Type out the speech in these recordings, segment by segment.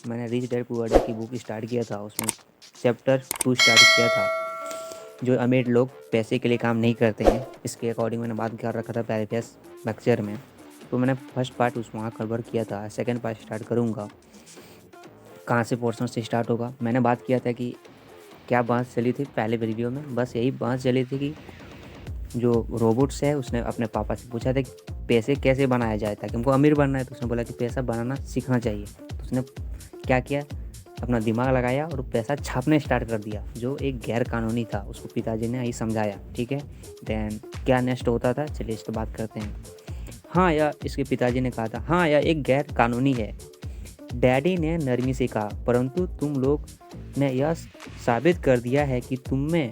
मैंने rich dad poor dad की book start किया था, उसमें चैप्टर 2 स्टार्ट किया था, जो अमीर लोग पैसे के लिए काम नहीं करते हैं। इसके अकॉर्डिंग मैंने बात कर रखा था प्रीवियस लेक्चर में। तो मैंने फर्स्ट पार्ट उस वहाँ कवर किया था, सेकंड पार्ट स्टार्ट करूँगा। कहाँ से पोर्शन से स्टार्ट होगा? मैंने बात किया था कि क्या बात चली थी पहले वीडियो में, बस यही बात चली थी कि जो रोबोट्स है उसने अपने पापा से पूछा था कि पैसे कैसे बनाया जाए ताकि हमको अमीर बनना है। तो उसने बोला कि पैसा बनाना सीखना चाहिए। तो उसने क्या किया, अपना दिमाग लगाया और पैसा छापने स्टार्ट कर दिया, जो एक गैर कानूनी था। उसको पिताजी ने यही समझाया, ठीक है। देन क्या नेक्स्ट होता था, चलिए इस पर बात करते हैं। हाँ, या इसके पिताजी ने कहा था, हाँ यह एक गैर कानूनी है। डैडी ने नरमी से कहा, परंतु तुम लोग ने यह साबित कर दिया है कि तुम में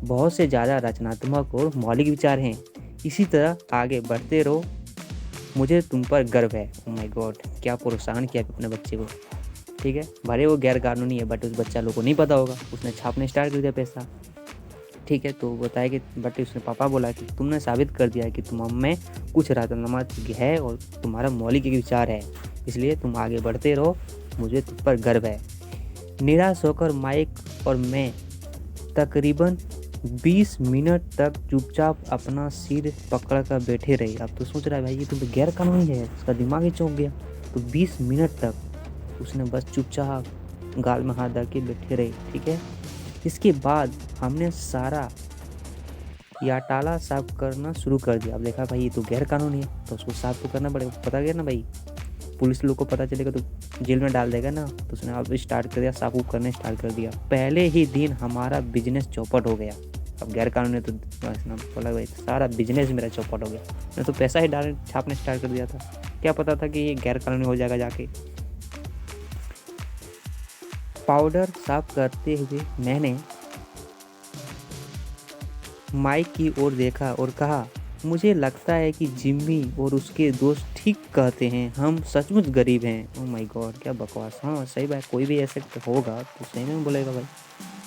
बहुत से ज़्यादा रचनात्मक और मौलिक विचार हैं। इसी तरह आगे बढ़ते रहो, मुझे तुम पर गर्व है। ओह माय गॉड, क्या प्रोत्साहन किया अपने बच्चे को, ठीक है। भले वो गैर कानूनी है बट उस बच्चा लोग को नहीं पता होगा, उसने छापने स्टार्ट कर दिया पैसा, ठीक है। तो बताया कि बट उसने पापा बोला कि तुमने साबित कर दिया है कि तुम में कुछ रचनात्मक है और तुम्हारा मौलिक विचार है, इसलिए तुम आगे बढ़ते रहो, मुझे तुम पर गर्व है। निराश होकर माइक और मैं तकरीबन 20 मिनट तक चुपचाप अपना सिर पकड़ कर बैठे रहे। अब तो सोच रहा है भाई ये तो गैर कानूनी है, उसका दिमाग ही चौंक गया। तो 20 मिनट तक उसने बस चुपचाप गाल में हाथ डाल के बैठे रहे, ठीक है। इसके बाद हमने सारा याटाला साफ करना शुरू कर दिया। अब देखा भाई ये तो गैर कानूनी है, तो उसको साफ तो करना पड़ेगा। पता गया ना भाई, पुलिस लोग को पता चलेगा तो जेल में डाल देगा ना। तो उसने अब स्टार्ट कर दिया, साफ करने स्टार्ट कर दिया। पहले ही दिन हमारा बिजनेस चौपट हो गया। अब गैर कानूनी तो बोला भाई सारा बिजनेस मेरा चौपट हो गया। मैंने तो पैसा ही डाल छापने स्टार्ट कर दिया था, क्या पता था कि ये गैर कानूनी हो जाएगा। जाके पाउडर साफ करते हुए मैंने माइक की ओर देखा और कहा, मुझे लगता है कि जिम्मी और उसके दोस्त ठीक कहते हैं, हम सचमुच गरीब हैं। ओह माय गॉड, क्या बकवास। हाँ सही बात, कोई भी ऐसे होगा तो सही में बोलेगा भाई।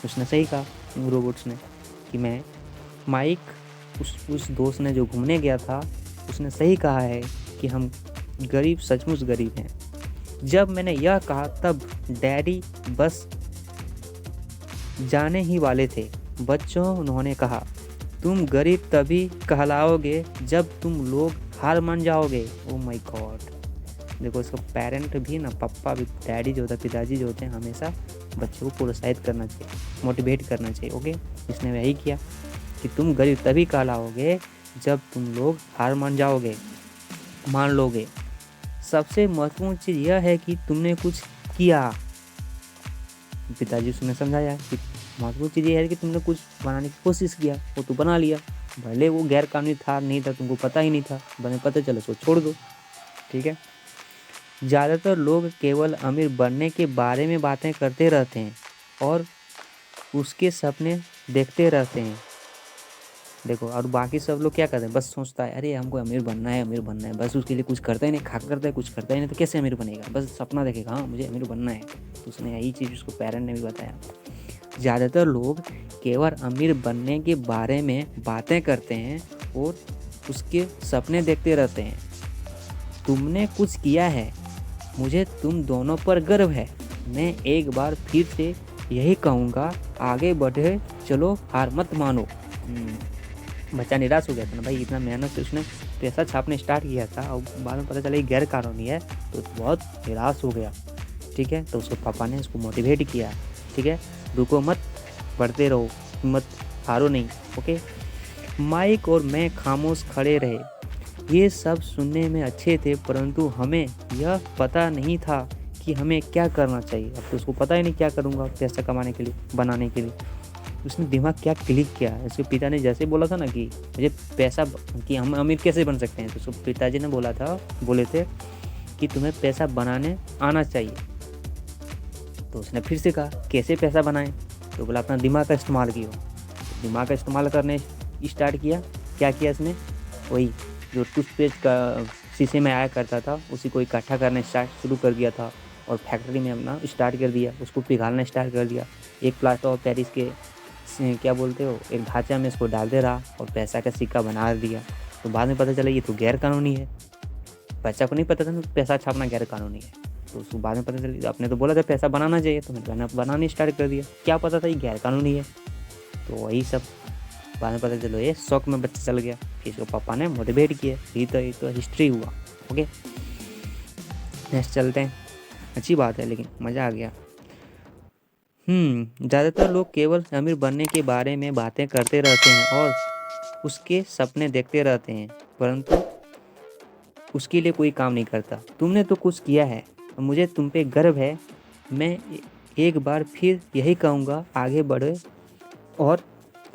उसने सही कहा रोबोट्स ने कि मैं माइक उस दोस्त ने जो घूमने गया था उसने सही कहा है कि हम गरीब सचमुच गरीब हैं। जब मैंने यह कहा तब डैडी बस जाने ही वाले थे। बच्चों, उन्होंने कहा, तुम गरीब तभी कहलाओगे जब तुम लोग हार मान जाओगे। ओ माय गॉड, देखो इसको पेरेंट भी ना, पापा भी, डैडी जो होता है, पिताजी जो होते हैं, हमेशा बच्चों को प्रोत्साहित करना चाहिए, मोटिवेट करना चाहिए। ओके, इसने वही किया कि तुम गरीब तभी कहलाओगे जब तुम लोग हार मान लोगे। सबसे महत्वपूर्ण चीज़ यह है कि तुमने कुछ किया। पिताजी उसने समझाया कि महत्वपूर्ण चीज़ ये है कि तुमने कुछ बनाने की कोशिश किया, वो तो बना लिया। भले वो गैर कानूनी था नहीं था, तुमको पता ही नहीं था, बने पता चलो उसको छोड़ दो, ठीक है। ज़्यादातर लोग केवल अमीर बनने के बारे में बातें करते रहते हैं और उसके सपने देखते रहते हैं। देखो, और बाकी सब लोग क्या करते हैं, बस सोचता है अरे हमको अमीर बनना है, बस उसके लिए कुछ करता ही नहीं, खा करता है, कुछ करता ही नहीं, तो कैसे अमीर बनेगा, बस सपना देखेगा हाँ मुझे अमीर बनना है। तो उसने यही चीज़ उसको पेरेंट ने भी बताया। ज़्यादातर लोग केवल अमीर बनने के बारे में बातें करते हैं और उसके सपने देखते रहते हैं। तुमने कुछ किया है, मुझे तुम दोनों पर गर्व है। मैं एक बार फिर से यही कहूँगा, आगे बढ़े चलो, हार मत मानो। बच्चा निराश हो गया था ना भाई, इतना मेहनत से उसने पैसा छापने स्टार्ट किया था और बाद में पता चला ये गैर कानूनी है, तो बहुत निराश हो गया, ठीक है। तो उसके पापा ने उसको मोटिवेट किया, ठीक है, रुको मत, बढ़ते रहो, मत हारो नहीं। ओके, माइक और मैं खामोश खड़े रहे। ये सब सुनने में अच्छे थे, परंतु हमें यह पता नहीं था कि हमें क्या करना चाहिए। अब तो उसको पता ही नहीं क्या करूँगा पैसा कमाने के लिए, बनाने के लिए। उसने दिमाग क्या क्लिक किया। उसके पिता ने जैसे बोला था ना कि मुझे पैसा, कि हम अमीर कैसे बन सकते हैं, तो उसके पिताजी ने बोले थे कि तुम्हें पैसा बनाने आना चाहिए। तो उसने फिर से कहा कैसे पैसा बनाएं, तो बोला अपना दिमाग का इस्तेमाल किया। दिमाग का इस्तेमाल करने स्टार्ट किया। क्या किया इसने, वही जो टूथपेस्ट का शीशे में आया करता था उसी को इकट्ठा करना शुरू कर दिया था और फैक्ट्री में अपना स्टार्ट कर दिया, उसको पिघालना स्टार्ट कर दिया। एक प्लास्टर ऑफ पेरिस के क्या बोलते हो, एक ढांचा में इसको डाल दे रहा और पैसा का सिक्का बना दिया। तो बाद में पता चला ये तो गैर कानूनी है। बच्चा को नहीं पता था पैसा छापना गैर कानूनी है। तो उसको बाद में पता चल, आपने तो बोला था पैसा बनाना चाहिए, तो मैंने बनाने स्टार्ट कर दिया। क्या पता था ये गैर कानूनी है। तो वही सब बाद में पता चलो, ये शौक में बच्चा चल गया। फिर इसको पापा ने मोटिवेट किया। ये तो हिस्ट्री हुआ। ओके, नेक्स्ट चलते हैं। अच्छी बात है, लेकिन मज़ा आ गया। ज़्यादातर लोग केवल अमीर बनने के बारे में बातें करते रहते हैं और उसके सपने देखते रहते हैं, परंतु उसके लिए कोई काम नहीं करता। तुमने तो कुछ किया है और मुझे तुम पे गर्व है। मैं एक बार फिर यही कहूँगा, आगे बढ़े और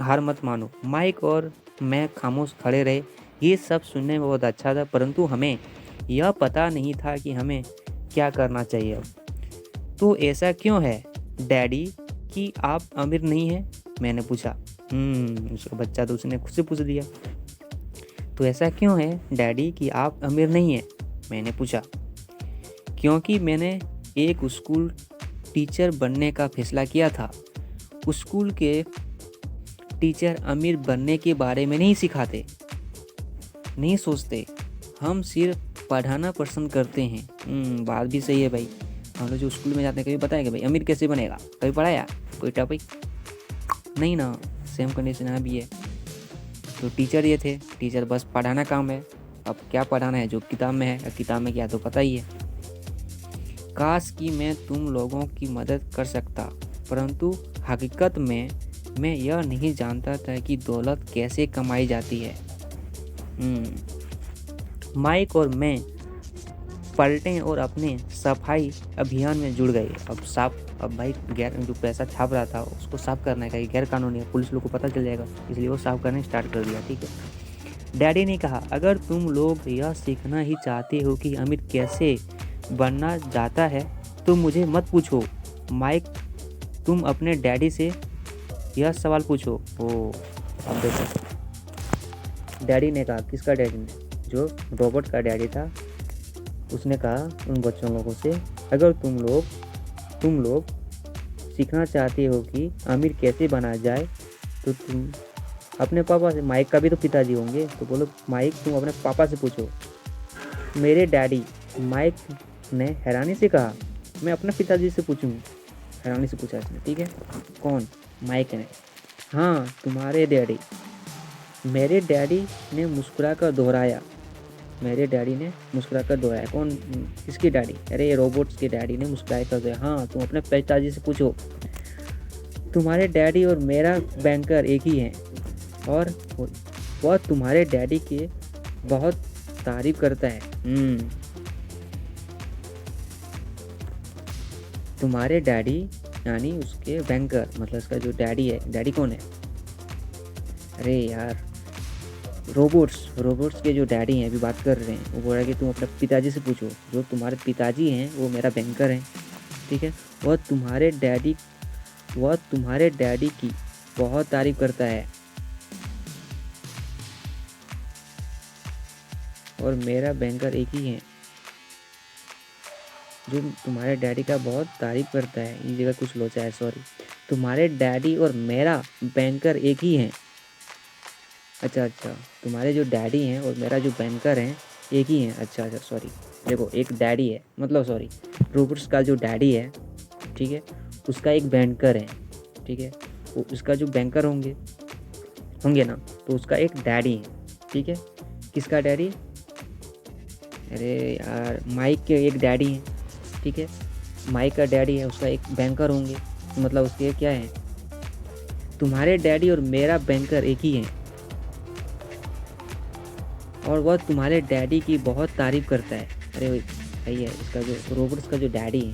हार मत मानो। माइक और मैं खामोश खड़े रहे। ये सब सुनने में बहुत अच्छा था, परंतु हमें यह पता नहीं था कि हमें क्या करना चाहिए अब। तो ऐसा क्यों है डैडी कि आप अमीर नहीं हैं? मैंने पूछा। उसका बच्चा तो उसने खुद से पूछ दिया। तो ऐसा क्यों है डैडी कि आप अमीर नहीं हैं? मैंने पूछा। क्योंकि मैंने एक स्कूल टीचर बनने का फैसला किया था। स्कूल के टीचर अमीर बनने के बारे में नहीं सिखाते, नहीं सोचते। हम सिर्फ पढ़ाना पसंद करते हैं। बात भी सही है भाई। हम लोग जो स्कूल में जाते हैं, कभी बताएंगे भाई अमीर कैसे बनेगा? कभी पढ़ाया कोई टॉपिक? नहीं ना। सेम कंडीशन यहाँ भी है। तो टीचर ये थे, टीचर बस पढ़ाना काम है। अब क्या पढ़ाना है, जो किताब में है, या किताब में क्या तो पता ही है। काश कि मैं तुम लोगों की मदद कर सकता, परंतु हकीकत में मैं यह नहीं जानता था कि दौलत कैसे कमाई जाती है। माइक और मैं पलटे और अपने सफाई अभियान में जुड़ गए। अब भाई गैर जो पैसा छाप रहा था उसको साफ करने का, गैर कानूनी है, पुलिस लोग को पता चल जाएगा, इसलिए वो साफ करने स्टार्ट कर दिया। ठीक है। डैडी ने कहा, अगर तुम लोग यह सीखना ही चाहते हो कि अमीर कैसे बनना जाता है तो मुझे मत पूछो। माइक, तुम अपने डैडी से यह सवाल पूछो। अब देखो, डैडी ने कहा। किसका डैडी ने? जो रॉबर्ट का डैडी था, उसने कहा उन बच्चों लोगों से, अगर तुम लोग सीखना चाहते हो कि अमीर कैसे बना जाए तो तुम अपने पापा से, माइक का भी तो पिताजी होंगे, तो बोलो माइक तुम अपने पापा से पूछो। मेरे डैडी, माइक ने हैरानी से कहा। मैं अपने पिताजी से पूछूंगी? हैरानी से पूछा इसने। ठीक है। कौन? माइक ने। हाँ, तुम्हारे डैडी। मेरे डैडी ने मुस्कुराकर दोहराया। मेरे डैडी ने मुस्कुराकर दोहराया। कौन? किसके डैडी? अरे रोबोट्स के डैडी ने मुस्कुराकर दोहराया। हाँ, तुम अपने पिताजी से पूछो। तुम्हारे डैडी और मेरा बैंकर एक ही हैं और वह तुम्हारे डैडी के बहुत तारीफ करता है। तुम्हारे डैडी यानी उसके बैंकर, मतलब उसका जो डैडी है। डैडी कौन है? अरे यार, रोबोट्स के जो डैडी हैं, अभी बात कर रहे हैं। वो बोल रहा है कि तुम अपने पिताजी से पूछो। जो तुम्हारे पिताजी हैं वो मेरा बैंकर हैं। ठीक है। वह तुम्हारे डैडी की बहुत तारीफ करता है और मेरा बैंकर एक ही है जो तुम्हारे डैडी का बहुत तारीफ करता है। इस जगह कुछ लोचा है, सॉरी। तुम्हारे डैडी और मेरा बैंकर एक ही हैं। अच्छा, तुम्हारे जो डैडी हैं और मेरा जो बैंकर हैं एक ही हैं। अच्छा, सॉरी। देखो, एक डैडी है, मतलब सॉरी, रोबोट्स का जो डैडी है, ठीक है, उसका एक बैंकर है। ठीक है। वो उसका जो बैंकर होंगे ना, तो उसका एक डैडी है। ठीक है। किसका डैडी? अरे यार, माइक के एक डैडी हैं। ठीक है। माइक का डैडी है, उसका एक बैंकर होंगे, मतलब उसके क्या है? तुम्हारे डैडी और मेरा बैंकर एक ही हैं और वह तुम्हारे डैडी की बहुत तारीफ करता है। अरे भाई है, उसका जो रोबोट्स का जो डैडी है,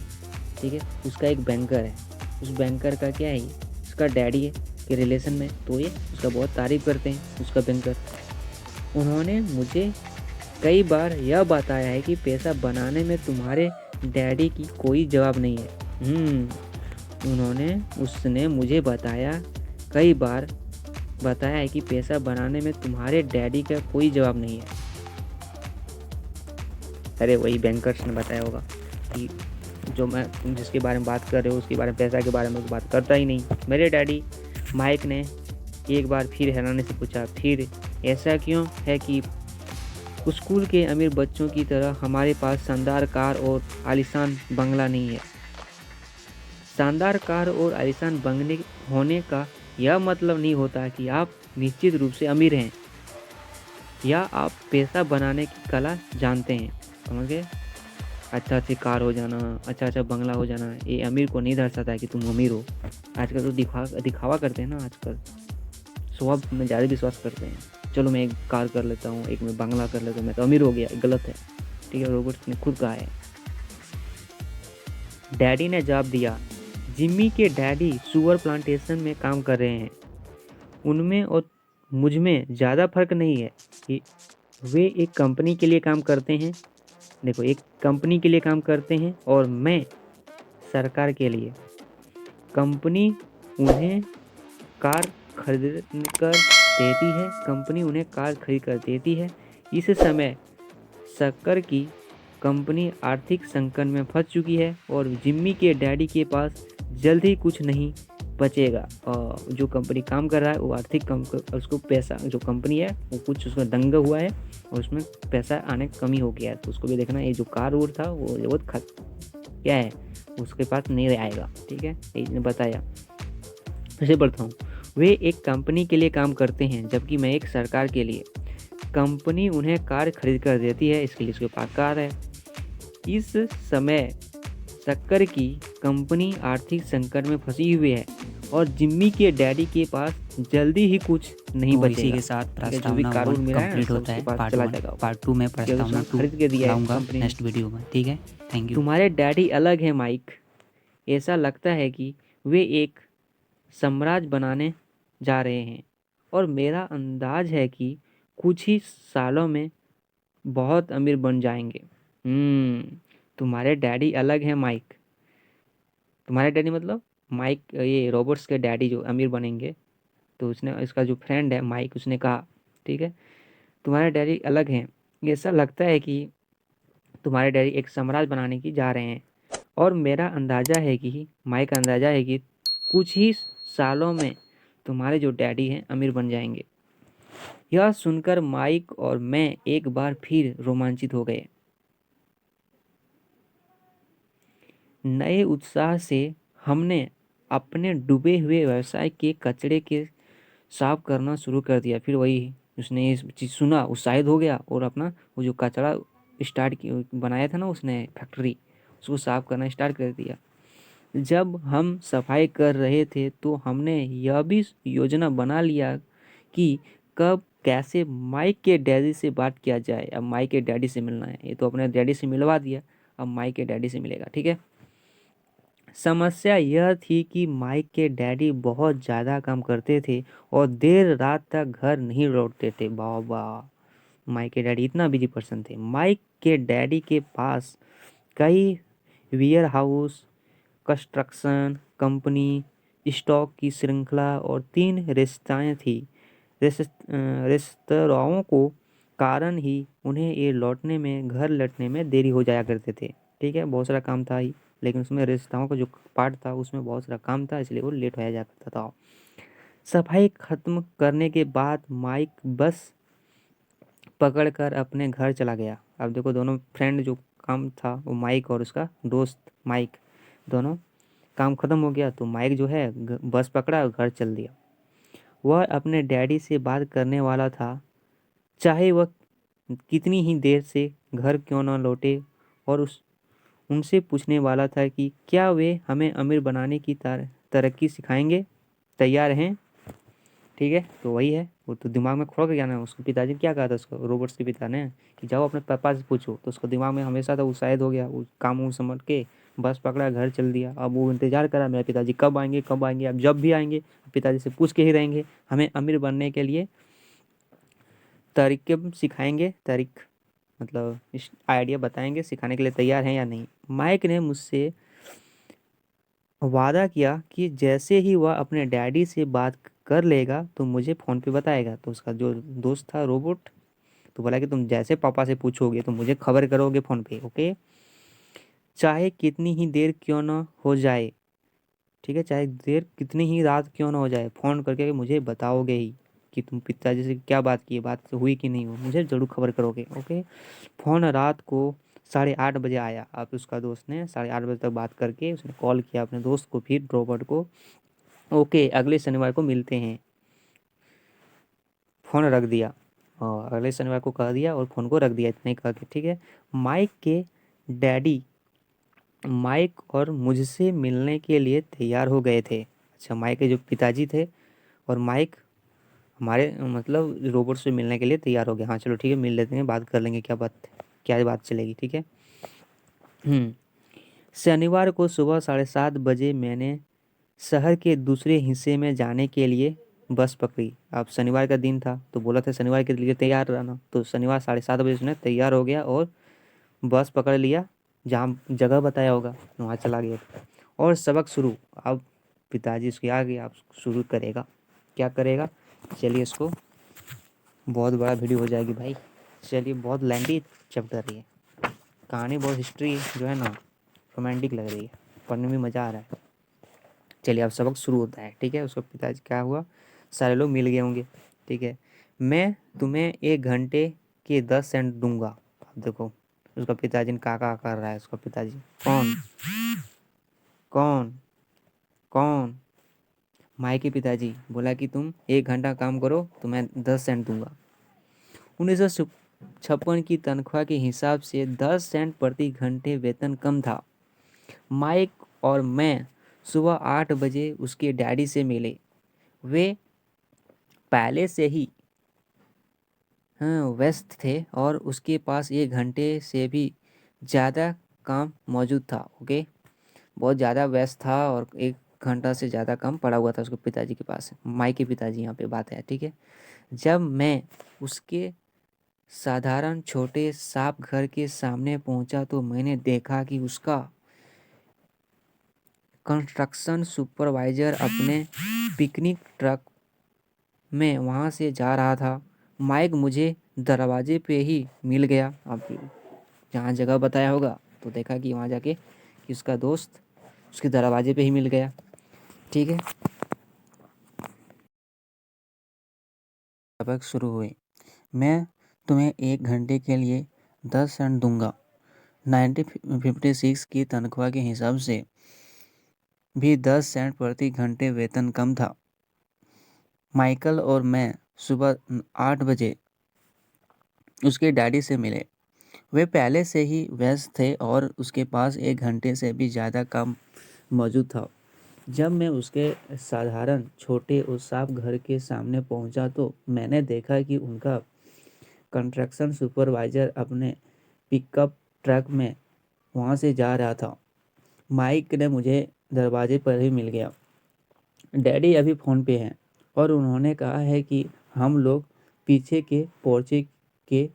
ठीक है, उसका एक बैंकर है। उस बैंकर का क्या है? उसका डैडी है के रिलेशन में, तो ये उसका बहुत तारीफ करते हैं, उसका बैंकर। उन्होंने मुझे कई बार यह बताया है कि पैसा बनाने में तुम्हारे डैडी की कोई जवाब नहीं है। उसने मुझे कई बार बताया है कि पैसा बनाने में तुम्हारे डैडी का कोई जवाब नहीं है। अरे वही बैंकर्स ने बताया होगा कि जो मैं जिसके बारे में बात कर रहे हो उसके बारे में, पैसा के बारे में तो बात करता ही नहीं। मेरे डैडी, माइक ने एक बार फिर हैरानी से पूछा। फिर ऐसा क्यों है कि स्कूल के अमीर बच्चों की तरह हमारे पास शानदार कार और आलीशान बंगला नहीं है। शानदार कार और आलीशान बंगले होने का यह मतलब नहीं होता कि आप निश्चित रूप से अमीर हैं या आप पैसा बनाने की कला जानते हैं। समझ गए? अच्छा अच्छी कार हो जाना, अच्छा अच्छा बंगला हो जाना, ये अमीर को नहीं दर्शाता है कि तुम अमीर हो। आजकल तो दिखावा करते हैं ना, आजकल स्वभाव में ज़्यादा विश्वास करते हैं। चलो मैं एक कार कर लेता हूँ, एक मैं बंगला कर लेता हूँ, मैं तो अमीर हो गया। गलत है। ठीक है, रॉबर्ट्स ने खुद कहा है। डैडी ने जवाब दिया, जिम्मी के डैडी सुअर प्लांटेशन में काम कर रहे हैं। उनमें और मुझ में ज़्यादा फर्क नहीं है कि वे एक कंपनी के लिए काम करते हैं। देखो, एक कंपनी के लिए काम करते हैं और मैं सरकार के लिए। कंपनी उन्हें कार खरीद कर देती है कंपनी उन्हें कार खरीद कर देती है। इस समय शक्कर की कंपनी आर्थिक संकट में फंस चुकी है और जिम्मी के डैडी के पास जल्द ही कुछ नहीं बचेगा। और जो कंपनी काम कर रहा है वो उसको पैसा, जो कंपनी है वो कुछ उसका दंगा हुआ है और उसमें पैसा आने की कमी हो गया है। तो उसको भी देखना, ये जो कार वोर था वो बहुत क्या है, उसके पास नहीं आएगा। ठीक है, इसने बताया। फिर पढ़ता हूँ। वे एक कंपनी के लिए काम करते हैं जबकि मैं एक सरकार के लिए। कंपनी उन्हें कार खरीद कर देती है, इसके लिए उसके पास कार है। इस समय शक्कर की कंपनी आर्थिक संकट में फंसी हुई है और जिम्मी के डैडी के पास जल्दी ही कुछ नहीं बचेगा। इसी के साथ प्रस्तावना 1 कंप्लीट होता है। पार्ट 2 में प्रस्तावना 2 लाऊंगा नेक्स्ट वीडियो में। ठीक है, थैंक यू। तुम्हारे डैडी अलग है माइक। ऐसा लगता है कि वे एक साम्राज्य बनाने जा रहे हैं और मेरा अंदाज है कि कुछ ही सालों में बहुत अमीर बन जाएंगे। तुम्हारे डैडी अलग हैं माइक। तुम्हारे डैडी मतलब माइक, ये रॉबर्ट्स के डैडी जो अमीर बनेंगे। तो उसने, इसका जो फ्रेंड है माइक, उसने कहा, ठीक है, तुम्हारे डैडी अलग हैं। ऐसा लगता है कि तुम्हारे डैडी एक साम्राज्य बनाने की जा रहे हैं और मेरा अंदाज़ा है कि माइक का अंदाज़ा है कि कुछ ही सालों में तुम्हारे जो डैडी हैं अमीर बन जाएंगे। यह सुनकर माइक और मैं एक बार फिर रोमांचित हो गए। नए उत्साह से हमने अपने डूबे हुए व्यवसाय के कचरे के साफ करना शुरू कर दिया। फिर वही उसने ये चीज़ सुना, उत्साहित हो गया और अपना वो जो कचरा बनाया था ना उसने फैक्ट्री, उसको साफ करना स्टार्ट कर दिया। जब हम सफाई कर रहे थे तो हमने यह भी योजना बना लिया कि कब कैसे माइक के डैडी से बात किया जाए। अब माइक के डैडी से मिलना है, ये तो अपने डैडी से मिलवा दिया, अब माइक के डैडी से मिलेगा। ठीक है, समस्या यह थी कि माइक के डैडी बहुत ज़्यादा काम करते थे और देर रात तक घर नहीं लौटते थे। बाबा, माइक के डैडी इतना बिजी पर्सन थे। माइक के डैडी के पास कई warehouse, construction company, stock की श्रृंखला और 3 रेस्त्राएँ थी। रेस्तराओं को कारण ही उन्हें ये लौटने में, घर लौटने में देरी हो जाया करते थे। ठीक है, बहुत सारा काम था ही, लेकिन उसमें रेस्तराओं का जो पार्ट था उसमें बहुत सारा काम था, इसलिए वो लेट हो जाया करता था। सफाई खत्म करने के बाद माइक बस पकड़कर अपने घर चला गया। अब देखो, दोनों फ्रेंड जो काम था वो माइक और उसका दोस्त माइक, दोनों काम ख़त्म हो गया तो माइक जो है बस पकड़ा और घर चल दिया। वह अपने डैडी से बात करने वाला था, चाहे वह कितनी ही देर से घर क्यों न लौटे, और उनसे पूछने वाला था कि क्या वे हमें अमीर बनाने की तरक्की सिखाएंगे, तैयार हैं। ठीक है, तो वही है, वो तो दिमाग में खोल गया ना। उसके पिताजी ने क्या कहा था उसको, रॉबर्ट्स के पिता ने, कि जाओ अपने पापा से पूछो। तो उसको दिमाग में हमेशा था, उत्साहित हो गया, वो काम वो समझ के बस पकड़ा, घर चल दिया। अब वो इंतजार करा मेरे पिताजी कब आएंगे कब आएंगे। अब जब भी आएंगे पिताजी से पूछ के ही रहेंगे, हमें अमीर बनने के लिए तरीके सिखाएंगे, मतलब इस आइडिया बताएंगे, सिखाने के लिए तैयार हैं या नहीं। माइक ने मुझसे वादा किया कि जैसे ही वह अपने डैडी से बात कर लेगा तो मुझे फ़ोन पे बताएगा। तो उसका जो दोस्त था रोबोट, तो बोला कि तुम जैसे पापा से पूछोगे तो मुझे खबर करोगे फ़ोन पे, ओके, चाहे कितनी ही देर क्यों ना हो जाए। ठीक है, चाहे देर कितनी ही रात क्यों ना हो जाए, फ़ोन करके मुझे बताओगे ही। कि तुम पिताजी से क्या बात की, बात हुई कि नहीं हुई, मुझे ज़रूर खबर करोगे। ओके। फ़ोन रात को 8:30 बजे आया। अब उसका दोस्त ने 8:30 बजे तक बात करके उसने कॉल किया अपने दोस्त को, फिर रॉबर्ट को। ओके, अगले शनिवार को मिलते हैं। फ़ोन रख दिया और अगले शनिवार को कह दिया और फ़ोन को रख दिया, इतना ही कह के, ठीक है। माइक के डैडी माइक और मुझसे मिलने के लिए तैयार हो गए थे। अच्छा, माइक के जो पिताजी थे और माइक हमारे मतलब रोबोट से मिलने के लिए तैयार हो गया। हाँ चलो ठीक है, मिल लेते हैं, बात कर लेंगे, क्या बात चलेगी, ठीक है। शनिवार को सुबह 7:30 बजे मैंने शहर के दूसरे हिस्से में जाने के लिए बस पकड़ी। अब शनिवार का दिन था तो बोला था शनिवार के लिए तैयार रहना, तो शनिवार 7:30 बजे उसने तैयार हो गया और बस पकड़ लिया, जहाँ जगह बताया होगा वहाँ चला गया और सबक शुरू। अब पिताजी उसके आ गए, अब शुरू करेगा, क्या करेगा, चलिए। इसको बहुत बड़ा वीडियो हो जाएगी भाई, चलिए, बहुत लेंथी चैप्टर है ये, कहानी बहुत हिस्ट्री जो है ना रोमांटिक लग रही है, पढ़ने में मज़ा आ रहा है। चलिए अब सबक शुरू होता है, ठीक है। उसका पिताजी क्या हुआ, सारे लोग मिल गए होंगे, ठीक है। मैं तुम्हें 1 घंटे के 10 सेंट दूंगा। अब देखो उसका पिताजी ने कहा कर रहा है, उसका पिताजी कौन कौन कौन माई के पिताजी बोला कि तुम 1 घंटा काम करो तो मैं 10 सेंट दूंगा। 1956 की तनख्वाह के हिसाब से 10 सेंट प्रति घंटे वेतन कम था। माइक और मैं सुबह 8 बजे उसके डैडी से मिले। वे पहले से ही व्यस्त थे और उसके पास 1 घंटे से भी ज़्यादा काम मौजूद था। ओके, बहुत ज़्यादा व्यस्त था और 1 घंटा से ज़्यादा काम पड़ा हुआ था उसके पिताजी के पास। माई के पिताजी यहाँ पे बात है, ठीक है। जब मैं उसके साधारण छोटे साफ घर के सामने पहुंचा तो मैंने देखा कि उसका कंस्ट्रक्शन सुपरवाइजर अपने पिकनिक ट्रक में वहां से जा रहा था। माइक मुझे दरवाजे पे ही मिल गया। अब जहाँ जगह बताया होगा तो देखा कि वहाँ जाके कि उसका दोस्त उसके दरवाजे पे ही मिल गया, ठीक है। सबक शुरू हुए। मैं तुम्हें 1 घंटे के लिए 10 सेंट दूंगा। 1956 की तनख्वाह के हिसाब से भी 10 सेंट प्रति घंटे वेतन कम था। माइकल और मैं सुबह 8 बजे उसके डैडी से मिले। वे पहले से ही व्यस्त थे और उसके पास 1 घंटे से भी ज़्यादा काम मौजूद था। जब मैं उसके साधारण छोटे और साफ घर के सामने पहुंचा तो मैंने देखा कि उनका कंस्ट्रक्शन सुपरवाइजर अपने पिकअप ट्रक में वहां से जा रहा था। माइक ने मुझे दरवाजे पर ही मिल गया। डैडी अभी फ़ोन पे हैं और उन्होंने कहा है कि हम लोग पीछे के पोर्चे के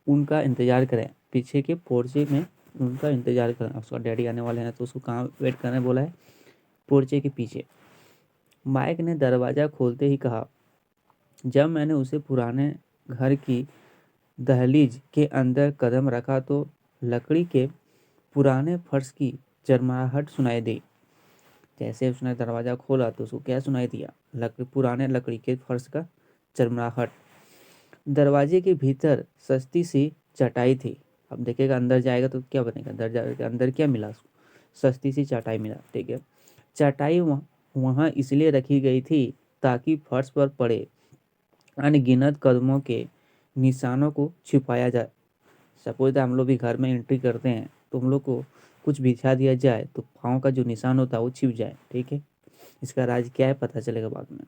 उनका इंतज़ार करें। पीछे के पोर्चे में उनका इंतज़ार करें। उसका डैडी आने वाले हैं तो उसको कहाँ वेट करने बोला है, पोर्चे के पीछे। माइक ने दरवाज़ा खोलते ही कहा। जब मैंने उसे पुराने घर की दहलीज के अंदर कदम रखा तो लकड़ी के पुराने फर्श की चरमराहट सुनाई दी। जैसे उसने दरवाज़ा खोला तो उसको क्या सुनाई दिया, पुराने लकड़ी के फर्श का चरमराहट। दरवाजे के भीतर सस्ती सी चटाई थी। अब देखेगा अंदर जाएगा तो क्या बनेगा, अंदर क्या मिला उसको, सस्ती सी चटाई मिला, ठीक है। चटाई वहाँ इसलिए रखी गई थी ताकि फर्श पर पड़े अनगिनत कदमों के निशानों को छिपाया जाए। सपोज हम लोग भी घर में एंट्री करते हैं तो हम लोग को कुछ बिछा दिया जाए तो पाँव का जो निशान होता है वो छिप जाए, ठीक है। इसका राज क्या है पता चलेगा बाद में।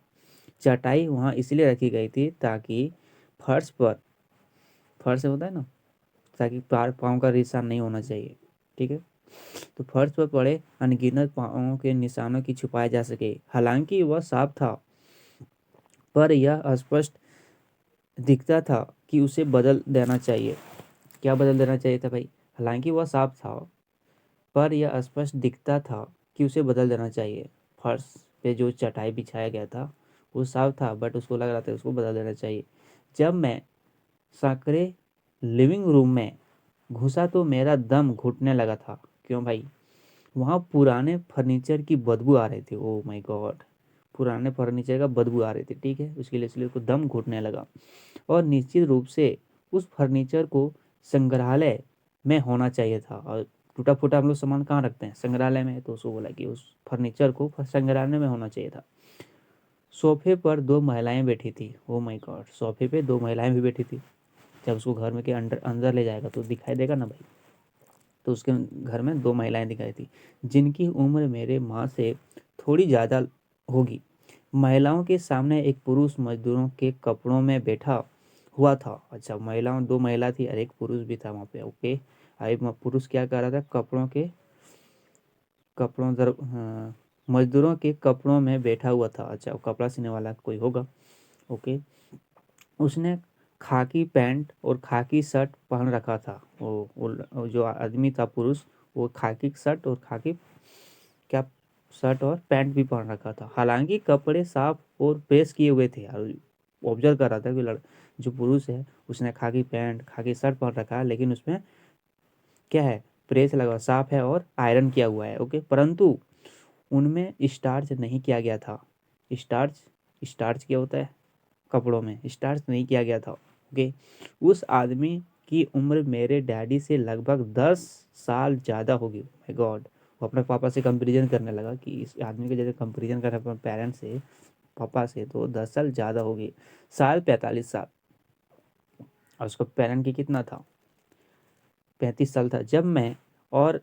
चटाई वहाँ इसलिए रखी गई थी ताकि फर्श होता है ना, ताकि पाँव का निशान नहीं होना चाहिए, ठीक है। तो फर्श पर पड़े अनगिनत पाँवों के निशानों की छुपाया जा सके। हालांकि वह साफ था पर यह स्पष्ट दिखता था कि उसे बदल देना चाहिए। क्या बदल देना चाहिए था भाई, हालांकि वह साफ था पर यह स्पष्ट दिखता था कि उसे बदल देना चाहिए। फर्श पे जो चटाई बिछाया गया था वो साफ था बट उसको लग रहा था उसको बदल देना चाहिए। जब मैं साकरे लिविंग रूम में घुसा तो मेरा दम घुटने लगा था। क्यों भाई, वहाँ पुराने फर्नीचर की बदबू आ रही थी। ओह माय गॉड, पुराने फर्नीचर का बदबू आ रही थी, ठीक है, उसके लिए इसलिए उसको दम घुटने लगा। और निश्चित रूप से उस फर्नीचर को संग्रहालय में होना चाहिए था। और टूटा फूटा हम लोग सामान कहाँ रखते हैं, संग्रहालय में। तो उसको बोला कि उस फर्नीचर को संग्रहालय में होना चाहिए था। सोफे पर दो महिलाएं बैठी थी। ओ माय गॉड, सोफे पे दो महिलाएं भी बैठी थी। जब उसको घर में के अंदर अंदर ले जाएगा तो दिखाई देगा ना भाई। तो उसके घर में दो महिलाएं दिखाई थी, जिनकी उम्र मेरे माँ से थोड़ी ज़्यादा होगी। महिलाओं के सामने एक पुरुष मजदूरों के कपड़ों में बैठा हुआ था। अच्छा, महिलाओं, दो महिला थी और एक पुरुष भी था वहाँ पे। ओके, अभी पुरुष क्या कर रहा था, हाँ, मजदूरों के कपड़ों में बैठा हुआ था। अच्छा, वो कपड़ा सीने वाला कोई होगा। ओके, उसने खाकी पैंट और खाकी शर्ट पहन रखा था। वो जो आदमी था, पुरुष, वो खाकी शर्ट और खाकी क्या शर्ट और पैंट भी पहन रखा था। हालांकि कपड़े साफ और प्रेस किए हुए थे। और ऑब्जर्व कर रहा था कि जो पुरुष है उसने खाकी पैंट खाकी शर्ट पहन रखा है, लेकिन उसमें क्या है, प्रेस लगा, साफ है और आयरन किया हुआ है। ओके, परंतु उनमें स्टार्च नहीं किया गया था। स्टार्च स्टार्च क्या होता है, कपड़ों में स्टार्च नहीं किया गया था। ओके, उस आदमी की उम्र मेरे डैडी से लगभग 10 साल ज़्यादा होगी। माय गॉड, वो अपने पापा से कंपैरिजन करने लगा कि इस आदमी के जैसे कंपैरिजन कर रहा है अपने पेरेंट्स से, पापा से, तो 10 साल ज़्यादा होगी। साल 45 साल। और उसका पेरेंट की कितना था, 35 साल था। और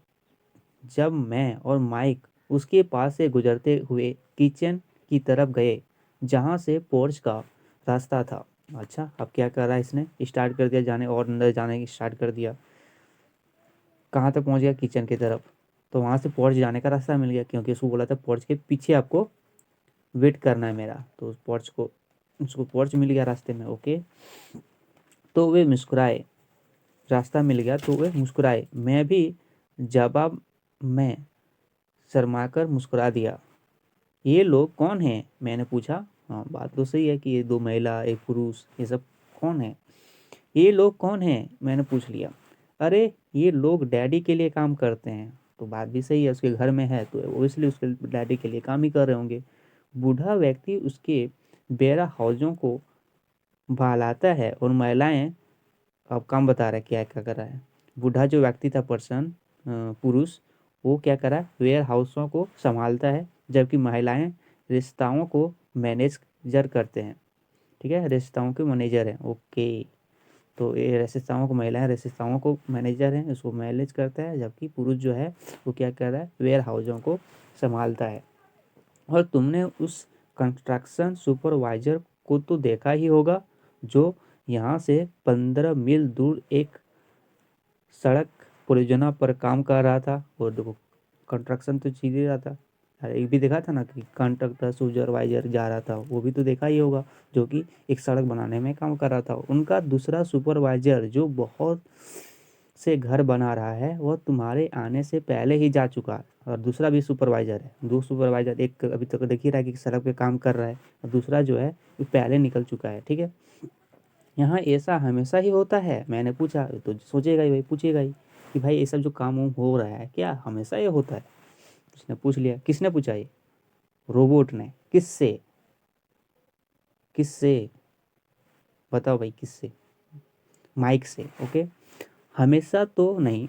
जब मैं और माइक उसके पास से गुजरते हुए किचन की तरफ गए, जहाँ से पोर्च का रास्ता था। अच्छा, अब क्या कर रहा है, इसने स्टार्ट कर दिया जाने, और अंदर जाने की स्टार्ट कर दिया। कहाँ तक पहुँच गया, किचन की तरफ। तो वहाँ से पोर्च जाने का रास्ता मिल गया, क्योंकि उसको बोला था पोर्च के पीछे आपको वेट करना है मेरा। तो उस पोर्च को उसको पोर्च मिल गया रास्ते में। ओके, तो वे मुस्कुराए, रास्ता मिल गया तो वे मुस्कुराए। मैं भी जवाब में शर्माकर मुस्कुरा दिया। ये लोग कौन हैं, मैंने पूछा। हाँ, बात तो सही है कि ये दो महिला एक पुरुष, ये सब कौन है। ये लोग कौन हैं, मैंने पूछ लिया। अरे, ये लोग डैडी के लिए काम करते हैं। तो बात भी सही है, उसके घर में है तो वो इसलिए उसके डैडी के लिए काम ही कर रहे होंगे। बूढ़ा व्यक्ति उसके बेरा हाउसों को बहलाता है और महिलाएं, अब काम बता रहा है क्या क्या कर रहा है। बूढ़ा जो व्यक्ति था, पर्सन, पुरुष, वो क्या कर रहा है, वेयर हाउसों को संभालता है, जबकि महिलाएं रिश्ताओं को मैनेजर करते हैं। ठीक है, रिश्ताओं के मैनेजर हैं। ओके, तो ये रिश्ताओं को, महिलाएं रिश्ताओं को मैनेजर हैं, उसको मैनेज करता है, जबकि पुरुष जो है वो क्या कर रहा है, वेयर हाउसों को संभालता है। और तुमने उस कंस्ट्रक्शन सुपरवाइजर को तो देखा ही होगा, जो यहाँ से 15 मील दूर एक सड़क परियोजना पर काम कर रहा था। और देखो, कंस्ट्रक्शन तो चल ही रहा था। अरे, एक भी देखा था ना कि कंस्ट्रक्टर सुपरवाइजर जा रहा था, वो भी तो देखा ही होगा, जो कि एक सड़क बनाने में काम कर रहा था। उनका दूसरा सुपरवाइजर जो बहुत से घर बना रहा है, वह तुम्हारे आने से पहले ही जा चुका है। और दूसरा भी सुपरवाइजर है, दो सुपरवाइजर, एक अभी तक देख ही रहा है कि सड़क पे काम कर रहा है, और दूसरा जो है वो पहले निकल चुका है। ठीक है, यहाँ ऐसा हमेशा ही होता है, मैंने पूछा। तो सोचेगा ही भाई, पूछेगा ही कि भाई ये सब जो काम वाम हो रहा है क्या हमेशा ये होता है। उसने पूछ लिया। किसने पूछा ये, रोबोट ने। किससे, किससे बताओ भाई, किससे, माइक से। ओके, हमेशा तो नहीं,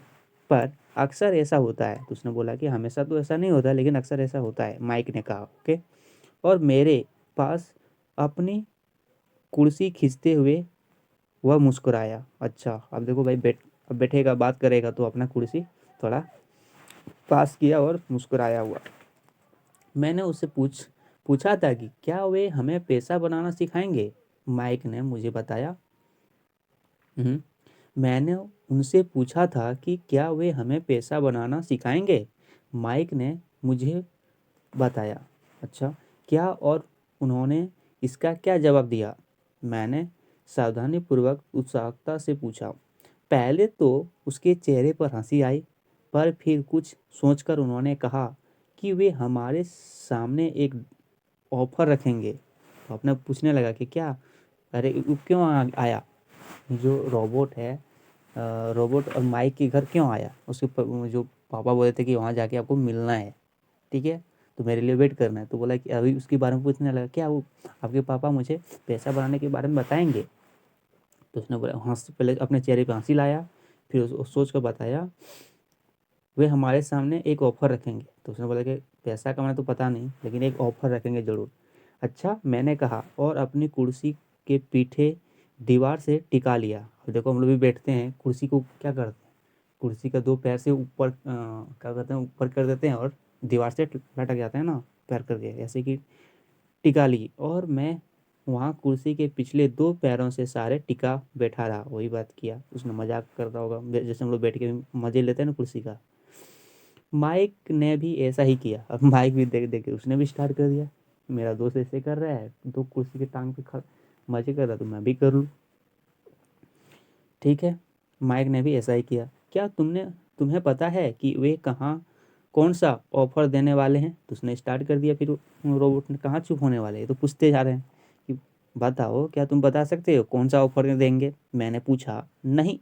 पर अक्सर ऐसा होता है। तो उसने बोला कि हमेशा तो ऐसा नहीं होता, लेकिन अक्सर ऐसा होता है, माइक ने कहा। ओके, और मेरे पास अपनी कुर्सी खींचते हुए वह मुस्कुराया। अच्छा, अब देखो भाई, अब बैठेगा, बात करेगा, तो अपना कुर्सी थोड़ा पास किया और मुस्कुराया हुआ। मैंने उससे पूछा था कि क्या वे हमें पैसा बनाना सिखाएंगे। माइक ने मुझे बताया। हम्म, मैंने उनसे पूछा था कि क्या वे हमें पैसा बनाना सिखाएंगे। माइक ने मुझे बताया। अच्छा, क्या, और उन्होंने इसका क्या जवाब दिया। मैंने सावधानीपूर्वक उत्सुकता से पूछा। पहले तो उसके चेहरे पर हंसी आई, पर फिर कुछ सोचकर उन्होंने कहा कि वे हमारे सामने एक ऑफर रखेंगे। तो अपने पूछने लगा कि क्या, अरे वो क्यों आया, जो रोबोट है, रोबोट और माइक के घर क्यों आया। जो पापा बोले थे कि वहाँ जाके आपको मिलना है। ठीक है, तो मेरे लिए वेट करना है। तो बोला कि अभी उसके बारे में पूछने लगा, क्या वो आपके पापा मुझे पैसा बनाने के बारे में बताएंगे? तो उसने बोला हंस, पहले अपने चेहरे पे हंसी लाया, फिर सोच कर बताया, वे हमारे सामने एक ऑफ़र रखेंगे। तो उसने बोला कि पैसा कमाना तो पता नहीं, लेकिन एक ऑफ़र रखेंगे ज़रूर। अच्छा, मैंने कहा और अपनी कुर्सी के पीछे दीवार से टिका लिया। अब देखो हम लोग भी बैठते हैं, कुर्सी को क्या करते हैं, कुर्सी का दो पैर से ऊपर क्या करते हैं, ऊपर कर देते हैं और दीवार से लटक जाते हैं ना पैर करके, ऐसे कि टिका ली। और मैं वहाँ कुर्सी के पिछले दो पैरों से सारे टिका बैठा रहा। वही बात किया, उसने मजाक कर रहा होगा, जैसे हम लोग बैठ के मजे लेते हैं ना कुर्सी का। माइक ने भी ऐसा ही किया। अब माइक भी देख देख के उसने भी स्टार्ट कर दिया, मेरा दोस्त ऐसे कर रहा है, तो कुर्सी के टांग पे मजे कर रहा, तो मैं भी कर लूँ। ठीक है, माइक ने भी ऐसा ही किया। क्या तुम्हें पता है कि वे कौन सा ऑफर देने वाले हैं? तो उसने स्टार्ट कर दिया। फिर रोबोट ने, कहाँ चुप होने वाले हैं, तो पूछते जा रहे हैं कि बताओ, क्या तुम बता सकते हो कौन सा ऑफर देंगे? मैंने पूछा, नहीं,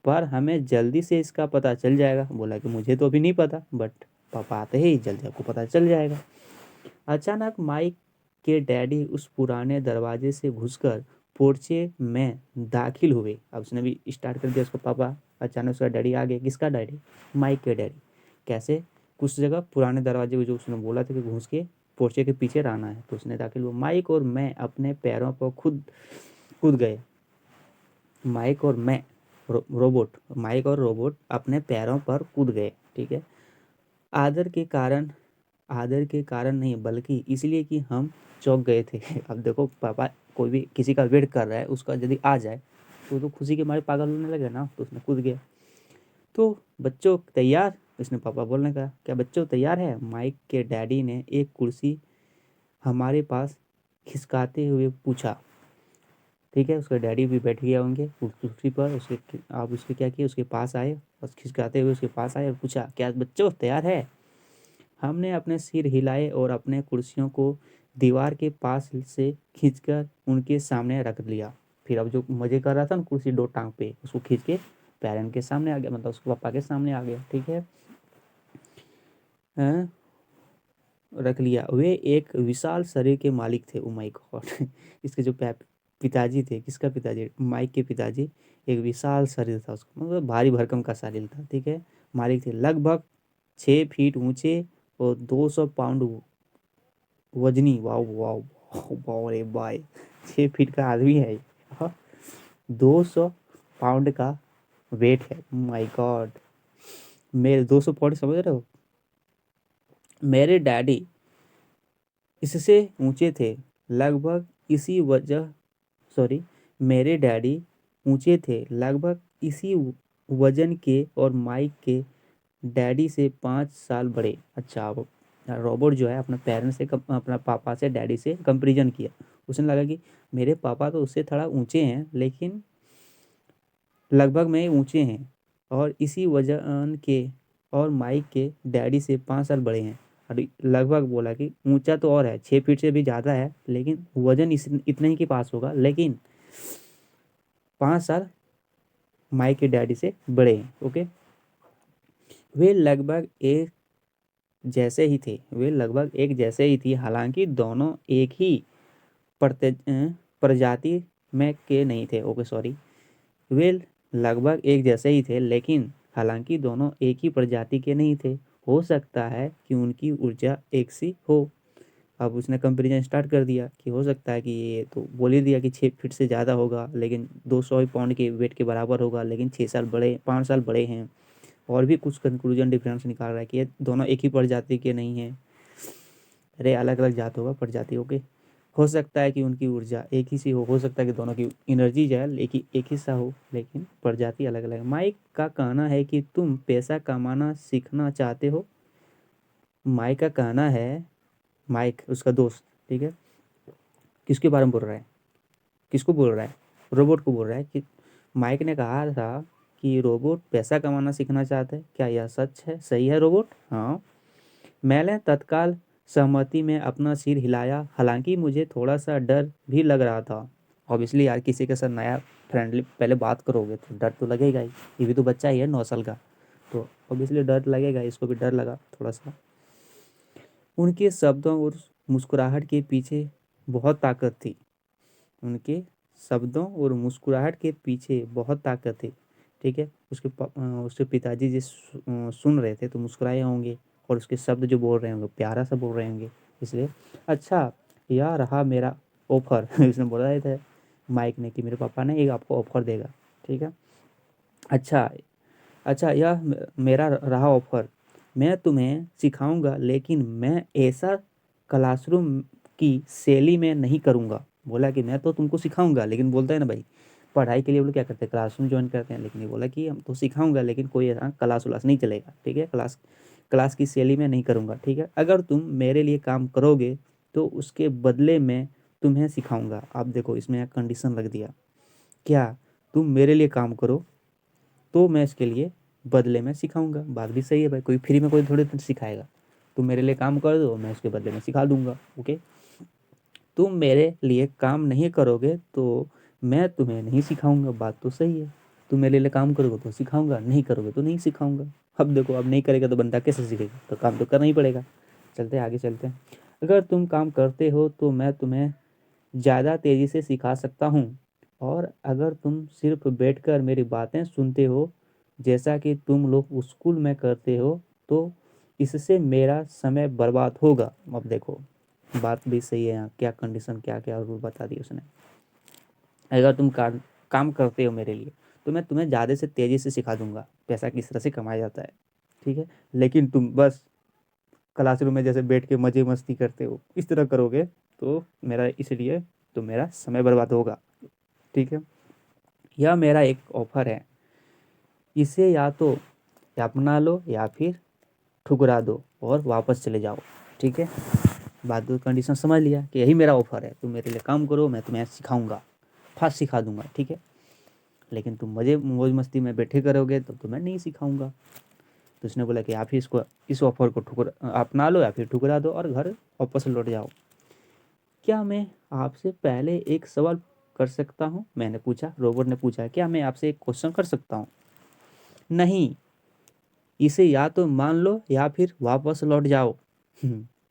पर हमें जल्दी से इसका पता चल जाएगा। बोला कि मुझे तो अभी नहीं पता, बट पापा आते ही जल्दी आपको पता चल जाएगा। अचानक माइक के डैडी उस पुराने दरवाजे से घुसकर पोर्चे में दाखिल हुए। अब उसने भी स्टार्ट कर दिया, उसका पापा, अचानक उसका डैडी आ गया। किसका डैडी? माइक के डैडी। कैसे? कुछ जगह पुराने दरवाजे में जो उसने बोला था कि घुस के पोर्चे के पीछे रहना है, तो उसने दाखिल हुआ। माइक और मैं अपने पैरों पर खुद कूद गए। माइक और मैं रोबोट माइक और रोबोट अपने पैरों पर कूद गए। ठीक है, आदर के कारण आदर के कारण नहीं, बल्कि इसलिए कि हम चौंक गए थे। अब देखो पापा कोई भी किसी का वेट कर रहा है, उसका यदि आ जाए तो खुशी के मारे पागल होने लगे ना, तो उसने कूद गया। तो बच्चों तैयार? उसने पापा बोलने का, क्या बच्चों तैयार है? माइक के डैडी ने एक कुर्सी हमारे पास खिसकाते हुए पूछा। ठीक है, उसका डैडी भी बैठ गया होंगे उस कुर्सी पर। उसके आप उसके क्या किए, उसके पास आए और खिसकाते हुए उसके पास आए और पूछा, क्या बच्चों तैयार है? हमने अपने सिर हिलाए और अपने कुर्सियों को दीवार के पास से खींचकर उनके सामने रख लिया। फिर अब जो मजे कर रहा था ना कुर्सी दो टांग पे, उसको खींच के पेरेंट के सामने आ गया, मतलब उसके पापा के सामने आ गया। ठीक है, हैं? रख लिया। वे एक विशाल शरीर के मालिक थे। Oh my God. इसके जो पिताजी थे, किसका पिताजी? माइक के पिताजी। एक विशाल शरीर था उसका, मतलब भारी भरकम का शरीर था। ठीक है, मालिक थे लगभग 6 फीट ऊंचे और 200 पाउंड वजनी। वाओ वाओ वाओ रे भाई, 6 फीट का आदमी है। हाँ, 200 पाउंड का वेट है। माय गॉड, मेरे 200 पाउंड समझ रहे हो? मेरे डैडी इससे ऊंचे थे, लगभग इसी वजह सॉरी मेरे डैडी ऊंचे थे, लगभग इसी वजन के, और माइक के डैडी से 5 साल बड़े। अच्छा, अब रॉबर्ट जो है अपने पेरेंट्स से अपना पापा से, डैडी से कंपेरिजन किया। उसने लगा कि मेरे पापा तो उससे थोड़ा ऊंचे हैं, लेकिन लगभग में ऊंचे हैं, और इसी वजन के, और माइक के डैडी से 5 साल बड़े हैं। और लगभग बोला कि ऊंचा तो और है, 6 फीट से भी ज़्यादा है, लेकिन वजन इतने ही के पास होगा, लेकिन 5 साल माइक के डैडी से बड़े हैं। ओके, वे लगभग एक जैसे ही थी, हालांकि दोनों एक ही प्रजाति में के नहीं थे। ओके सॉरी, वे लगभग एक जैसे ही थे, लेकिन हालांकि दोनों एक ही प्रजाति के नहीं थे। हो सकता है कि उनकी ऊर्जा एक सी हो। अब उसने कंपेरिजन स्टार्ट कर दिया कि हो सकता है कि ये तो बोल ही दिया कि 6 फीट से ज़्यादा होगा, लेकिन 200 पाउंड के वेट के बराबर होगा, लेकिन 5 साल बड़े हैं। और भी कुछ कंक्लूजन डिफरेंस निकाल रहा है कि ये दोनों एक ही प्रजाति के नहीं हैं, अरे अलग अलग जात होगा, प्रजाति। ओके, हो सकता है कि उनकी ऊर्जा एक ही सी हो सकता है कि दोनों की एनर्जी जो है एक ही सा हो, लेकिन प्रजाति अलग अलग है। माइक का कहना है कि तुम पैसा कमाना सीखना चाहते हो। माइक का कहना है, माइक उसका दोस्त, ठीक है, किसके बारे में बोल रहा है, किसको बोल रहा है? रोबोट को बोल रहा है कि माइक ने कहा था कि रोबोट पैसा कमाना सीखना चाहता है। क्या यह सच है? सही है रोबोट? हाँ। मैंने तत्काल सहमति में अपना सिर हिलाया, हालांकि मुझे थोड़ा सा डर भी लग रहा था। ऑब्वियसली यार, किसी के साथ नया फ्रेंडली पहले बात करोगे तो डर तो लगेगा ही, ये भी तो बच्चा ही है 9 साल का, तो ऑब्वियसली डर लगेगा। इसको भी डर लगा थोड़ा सा। उनके शब्दों और मुस्कुराहट के पीछे बहुत ताकत थी। उनके शब्दों और मुस्कुराहट के पीछे बहुत ताकत थी। ठीक है, उसके पिताजी सुन रहे थे तो मुस्कुराए होंगे, और उसके शब्द जो बोल रहे होंगे प्यारा सा बोल रहे होंगे, इसलिए। अच्छा, यह रहा मेरा ऑफर। उसने बोला था माइक ने कि मेरे पापा ने एक आपको ऑफर देगा। ठीक है, अच्छा अच्छा, यह मेरा रहा ऑफर। मैं तुम्हें सिखाऊंगा, लेकिन मैं ऐसा क्लासरूम की शैली में नहीं करूंगा। बोला कि मैं तो तुमको सिखाऊंगा, लेकिन बोलता है ना भाई, पढ़ाई के लिए वो लोग क्या करते हैं, क्लासरूम ज्वाइन करते हैं, लेकिन ये बोला कि हम तो सिखाऊंगा, लेकिन कोई ऐसा क्लास उलास नहीं चलेगा। ठीक है, क्लास क्लास की शैली में नहीं करूंगा। ठीक है, अगर तुम मेरे लिए काम करोगे तो उसके बदले में तुम्हें सिखाऊंगा। आप देखो, इसमें कंडीशन रख दिया, क्या तुम मेरे लिए काम करो तो मैं इसके लिए बदले में सिखाऊंगा। बात भी सही है भाई, कोई फ्री में कोई थोड़ी सिखाएगा। तुम मेरे लिए काम कर दो, मैं उसके बदले में सिखा दूंगा। ओके, तुम मेरे लिए काम नहीं करोगे तो मैं तुम्हें नहीं सिखाऊंगा। बात तो सही है, तुम मेरे लिए काम करोगे तो सिखाऊंगा, नहीं करोगे तो नहीं सिखाऊंगा। अब देखो, अब नहीं करेगा तो बंदा कैसे सीखेगा, तो काम तो करना ही पड़ेगा। चलते हैं आगे, चलते हैं। अगर तुम काम करते हो तो मैं तुम्हें ज़्यादा तेज़ी से सिखा सकता हूँ, और अगर तुम सिर्फ बैठकर मेरी बातें सुनते हो जैसा कि तुम लोग स्कूल में करते हो तो इससे मेरा समय बर्बाद होगा। अब देखो, बात भी सही है यहाँ, क्या कंडीशन, क्या क्या रूल बता दी उसने। अगर तुम काम करते हो मेरे लिए तो मैं तुम्हें ज़्यादा से तेज़ी से सिखा दूंगा पैसा किस तरह से कमाया जाता है। ठीक है, लेकिन तुम बस क्लासरूम में जैसे बैठ के मज़े मस्ती करते हो इस तरह करोगे तो मेरा इसलिए तो मेरा समय बर्बाद होगा। ठीक है, यह मेरा एक ऑफर है, इसे या तो अपना लो या फिर ठुकरा दो और वापस चले जाओ। ठीक है, बात तो कंडीशन समझ लिया कि यही मेरा ऑफर है, तुम मेरे लिए काम करो, मैं तुम्हें सिखाऊंगा, फास्ट सिखा दूंगा। ठीक है, लेकिन तुम मज़े मौज मस्ती में बैठे करोगे तो तुम्हें नहीं सिखाऊंगा। तो उसने बोला कि आप ही इसको, इस ऑफर को अपना लो या फिर ठुकरा दो और घर वापस लौट जाओ। क्या मैं आपसे पहले एक सवाल कर सकता हूँ, मैंने पूछा, रोबोट ने पूछा, क्या मैं आपसे एक क्वेश्चन कर सकता हूँ? नहीं, इसे या तो मान लो या फिर वापस लौट जाओ।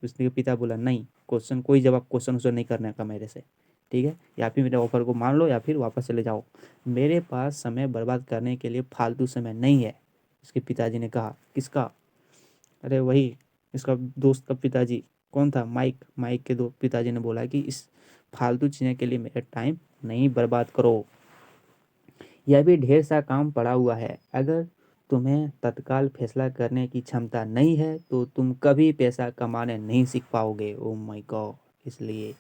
उसने पिता बोला, नहीं, क्वेश्चन कोई जवाब क्वेश्चन उसे नहीं करने का मेरे से। ठीक है, या फिर मेरे ऑफर को मान लो या फिर वापस चले जाओ, मेरे पास समय बर्बाद करने के लिए फालतू समय नहीं है। इसके पिताजी ने कहा। किसका? अरे वही, इसका दोस्त का पिताजी। कौन था? माइक। माइक के दो पिताजी ने बोला कि इस फालतू चीज़ें के लिए मेरा टाइम नहीं बर्बाद करो, यह भी ढेर सा काम पड़ा हुआ है। अगर तुम्हें तत्काल फैसला करने की क्षमता नहीं है तो तुम कभी पैसा कमाने नहीं सीख पाओगे। ओ माय गॉड, इसलिए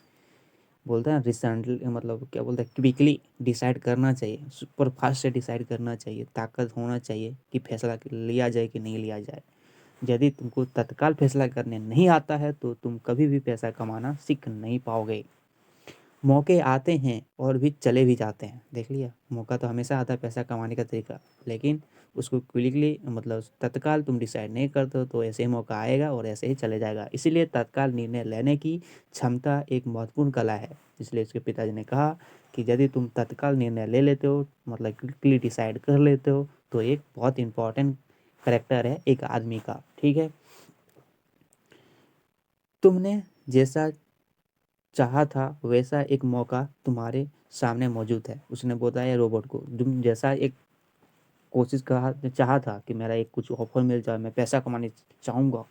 बोलते हैं रिसेंटली, मतलब क्या बोलते हैं, क्विकली डिसाइड करना चाहिए, सुपर फास्ट से डिसाइड करना चाहिए, ताकत होना चाहिए कि फैसला लिया जाए कि नहीं लिया जाए। यदि तुमको तत्काल फैसला करने नहीं आता है तो तुम कभी भी पैसा कमाना सीख नहीं पाओगे। मौके आते हैं और भी चले भी जाते हैं। देख लिया, मौका तो हमेशा आता है पैसा कमाने का तरीका, लेकिन उसको क्विकली, मतलब तत्काल तुम डिसाइड नहीं करते हो तो ऐसे ही मौका आएगा और ऐसे ही चले जाएगा। इसीलिए तत्काल निर्णय लेने की क्षमता एक महत्वपूर्ण कला है। इसलिए उसके पिताजी ने कहा कि यदि तुम तत्काल निर्णय ले लेते हो, मतलब क्विकली डिसाइड कर लेते हो, तो एक बहुत इंपॉर्टेंट करेक्टर है एक आदमी का। ठीक है, तुमने जैसा चाहा था वैसा एक मौका तुम्हारे सामने मौजूद है। उसने बताया रोबोट को, तुम जैसा एक कोशिश कहा चाहा था कि मेरा एक कुछ ऑफर मिल जाए, मैं पैसा कमाने चाहूँगा,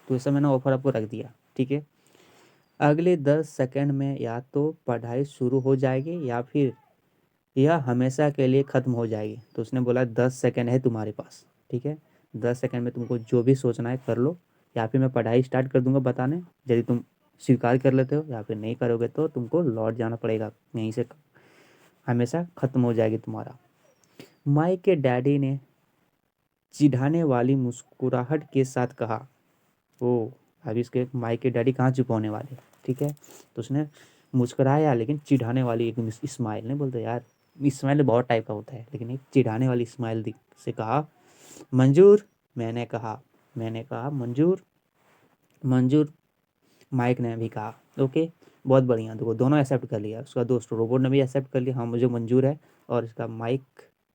तो ऐसा मैंने ऑफर आपको रख दिया। ठीक है, अगले 10 सेकंड में या तो पढ़ाई शुरू हो जाएगी या फिर यह हमेशा के लिए ख़त्म हो जाएगी। तो उसने बोला 10 सेकंड है तुम्हारे पास। ठीक है, 10 सेकंड में तुमको जो भी सोचना है कर लो, या फिर मैं पढ़ाई स्टार्ट कर दूंगा बताने, यदि तुम स्वीकार कर लेते हो, या फिर नहीं करोगे तो तुमको लौट जाना पड़ेगा, यहीं से हमेशा ख़त्म हो जाएगी तुम्हारा। माइक के डैडी ने चिढ़ाने वाली मुस्कुराहट के साथ कहा। ओ, अभी इसके माइक के डैडी कहाँ चुप होने वाले। ठीक है, तो उसने मुस्कुराया, लेकिन चिढ़ाने वाली एक स्माइल, नहीं बोलते यार, स्माइल बहुत टाइप का होता है, लेकिन एक चिढ़ाने वाली स्माइल से कहा, मंजूर। मैंने कहा मंजूर। मंजूर, माइक ने भी कहा। ओके, बहुत बढ़िया, देखो दोनों एक्सेप्ट कर लिया, उसका दोस्त रोबोट ने भी एक्सेप्ट कर लिया, हाँ मुझे मंजूर है, और इसका माइक,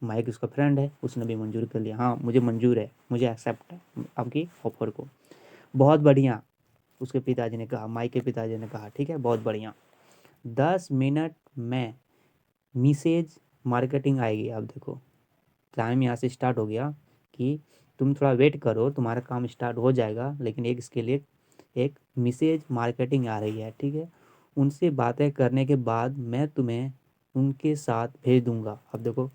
माइक उसका फ्रेंड है, उसने भी मंजूर कर लिया, हाँ मुझे मंजूर है, मुझे एक्सेप्ट है आपकी ऑफर को। बहुत बढ़िया, उसके पिताजी ने कहा, माइक के पिताजी ने कहा। ठीक है, बहुत बढ़िया। 10 मिनट में मिसेज मार्केटिंग आएगी। अब देखो टाइम यहाँ से स्टार्ट हो गया कि तुम थोड़ा वेट करो, तुम्हारा काम स्टार्ट हो जाएगा, लेकिन एक इसके लिए एक मिसेज मार्केटिंग आ रही है। ठीक है, उनसे बातें करने के बाद मैं तुम्हें उनके साथ भेज दूंगा। अब देखो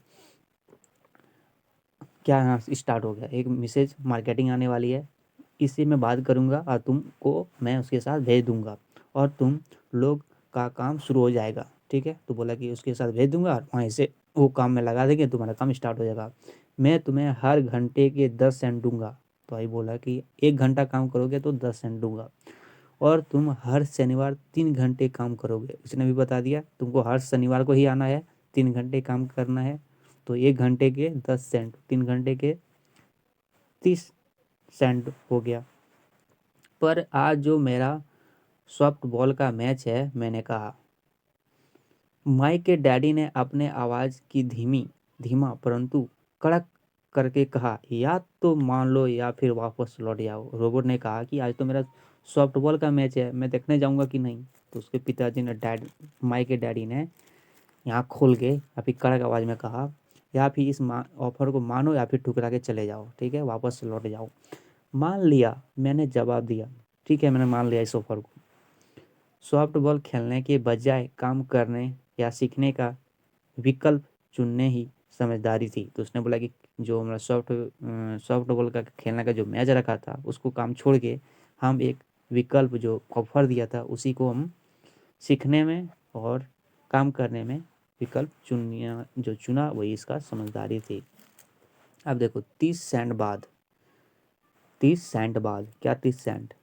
क्या यहाँ स्टार्ट हो गया, एक मिसेज मार्केटिंग आने वाली है, इससे मैं बात करूँगा और तुमको मैं उसके साथ भेज दूंगा और तुम लोग का काम शुरू हो जाएगा। ठीक है, तो बोला कि उसके साथ भेज दूंगा और वहीं से वो काम में लगा देंगे, तुम्हारा काम स्टार्ट हो जाएगा। मैं तुम्हें हर घंटे के 10 सेंट दूंगा। तो भाई बोला कि 1 घंटा काम करोगे तो 10 सेंट दूंगा, और तुम हर शनिवार 3 घंटे काम करोगे। उसने भी बता दिया तुमको हर शनिवार को ही आना है, 3 घंटे काम करना है। तो 1 घंटे के 10 सेंट, 3 घंटे के 30 सेंट हो गया। पर आज जो मेरा सॉफ्ट बॉल का मैच है, मैंने कहा। माइक के डैडी ने अपने आवाज़ की धीमा परंतु कड़क करके कहा, या तो मान लो या फिर वापस लौट जाओ। रोबोट ने कहा कि आज तो मेरा सॉफ्ट बॉल का मैच है, मैं देखने जाऊंगा कि नहीं। तो उसके पिताजी ने माइक के डैडी ने यहाँ खोल के या फिर कड़क आवाज़ में कहा, या फिर इस ऑफर को मानो या फिर ठुकरा के चले जाओ। ठीक है, वापस लौट जाओ। मान लिया, मैंने जवाब दिया। ठीक है, मैंने मान लिया इस ऑफर को। सॉफ्टबॉल खेलने के बजाय काम करने या सीखने का विकल्प चुनने ही समझदारी थी। तो उसने बोला कि जो हमारा सॉफ्टबॉल का खेलने का जो मैच रखा था उसको काम छोड़ के हम एक विकल्प जो ऑफर दिया था उसी को हम सीखने में और काम करने में विकल्प चुनिया जो चुना वही इसका समझदारी थी। अब देखो 30 सेंट बाद, 30 सेंट बाद क्या 30 सेंट,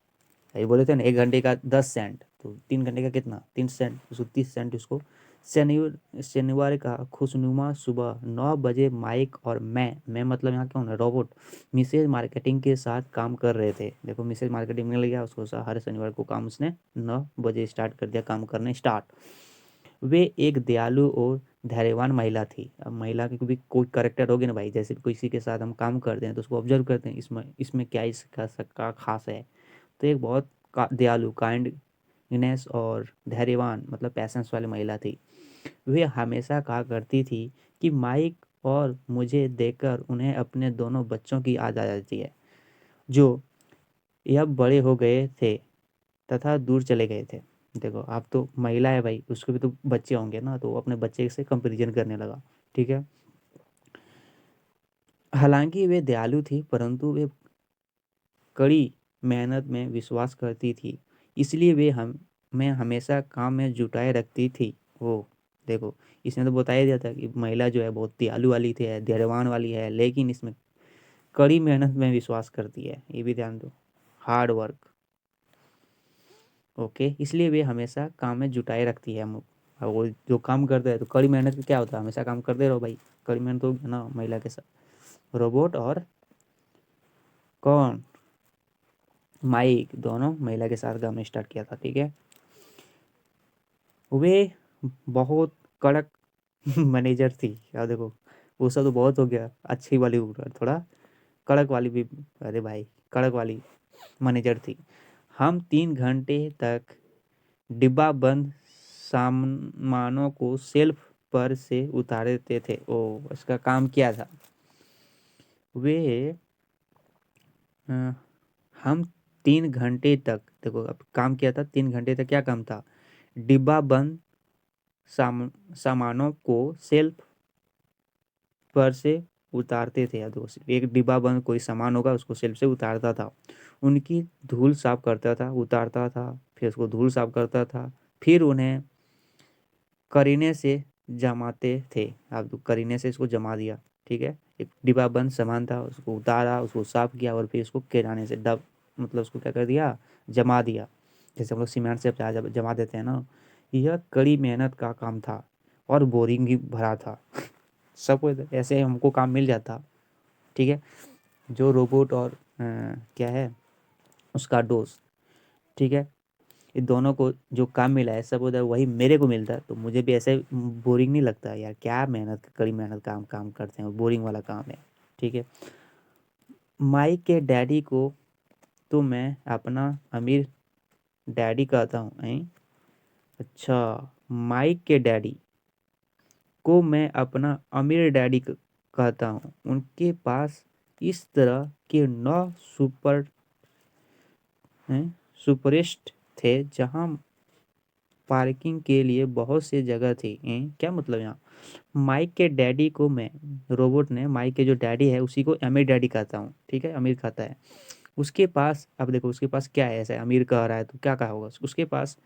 ये बोले थे ना 1 घंटे का 10 सेंट, तो 3 घंटे का कितना 3 सेंट, उसको 30 सेंट। उसको शनिवार का खुशनुमा सुबह 9 बजे माइक और मैं मतलब यहाँ क्या होना रोबोट मिसेज मार्केटिंग के साथ काम कर रहे थे। देखो मिसेज मार्केटिंग मिल गया उसको, हर शनिवार को काम उसने 9 बजे स्टार्ट कर दिया, काम करने स्टार्ट। वे एक दयालु और धैर्यवान महिला थी। अब महिला की भी कोई करेक्टर होगी ना भाई, जैसे किसी के साथ हम काम करते हैं तो उसको ऑब्जर्व करते हैं, इसमें इसमें क्या इसका सबका खास है। तो एक बहुत दयालु काइंडनेस और धैर्यवान मतलब पैसेंस वाली महिला थी। वे हमेशा कहा करती थी कि माइक और मुझे देखकर उन्हें अपने दोनों बच्चों की याद आ जाती है, जो अब बड़े हो गए थे तथा दूर चले गए थे। देखो आप तो महिला है भाई, उसके भी तो बच्चे होंगे ना, तो वो अपने बच्चे से कंपैरिजन करने लगा। ठीक है, हालांकि वे दयालु थी परंतु वे कड़ी मेहनत में विश्वास करती थी, इसलिए वे मैं हमेशा काम में जुटाए रखती थी। वो देखो इसने तो बता ही दिया था कि महिला जो है बहुत दयालु वाली थी, है धैर्यवान वाली है, लेकिन इसमें कड़ी मेहनत में विश्वास करती है, ये भी ध्यान दो, हार्ड वर्क। ओके, इसलिए वे हमेशा काम में जुटाए रखती है। अब वो जो काम करते हैं तो कड़ी मेहनत में क्या होता है, हमेशा काम करते रहो भाई, कड़ी मेहनत होगी ना महिला के साथ। रोबोट और कौन, माइक, दोनों महिला के साथ काम स्टार्ट किया था। ठीक है, वे बहुत कड़क मैनेजर थी। यार देखो वो सब तो बहुत हो गया, अच्छी वाली थोड़ा कड़क वाली भी, अरे भाई कड़क वाली मैनेजर थी। हम 3 घंटे तक डिब्बा बंद सामानों को शेल्फ पर से उतारते थे। ओ इसका काम क्या था, वे अ, हम 3 घंटे तक, देखो अब काम किया था 3 घंटे तक, क्या काम था, डिब्बा बंद सामानों को शेल्फ पर से उतारते थे। या दोस्त एक डिब्बा बंद कोई सामान होगा उसको शेल्फ से उतारता था, उनकी धूल साफ करता था, उतारता था, फिर उसको धूल साफ करता था, फिर उन्हें करीने से जमाते थे। आप करीने से इसको जमा दिया। ठीक है, एक डिब्बा बंद सामान था, उसको उतारा, उसको साफ किया और फिर इसको किराने से डब मतलब उसको क्या कर दिया, जमा दिया, जैसे हम लोग सीमेंट से जमा देते हैं ना। यह कड़ी मेहनत का काम था और बोरिंग भी भरा था। सबको ऐसे हमको काम मिल जाता। ठीक है, जो रोबोट और क्या है उसका दोस्त, ठीक है, ये दोनों को जो काम मिला है सब उधर वही मेरे को मिलता है, तो मुझे भी ऐसे बोरिंग नहीं लगता यार, क्या मेहनत कड़ी मेहनत काम काम करते हैं, बोरिंग वाला काम है। ठीक है, माइक के डैडी को तो मैं अपना अमीर डैडी कहता हूँ अच्छा, माइक के डैडी को मैं अपना अमीर डैडी कहता हूँ। उनके पास इस तरह के 9 सुपर सुपरिस्ट थे जहाँ पार्किंग के लिए बहुत सी जगह थी। क्या मतलब यहाँ? माइक के डैडी को मैं, रोबोट ने माइक के जो डैडी है उसी को अमीर डैडी कहता हूँ, ठीक है, अमीर कहता है। उसके पास, अब देखो उसके पास क्या है, ऐसा अमीर कह रहा है तो क्या कहा होगा? उसके पास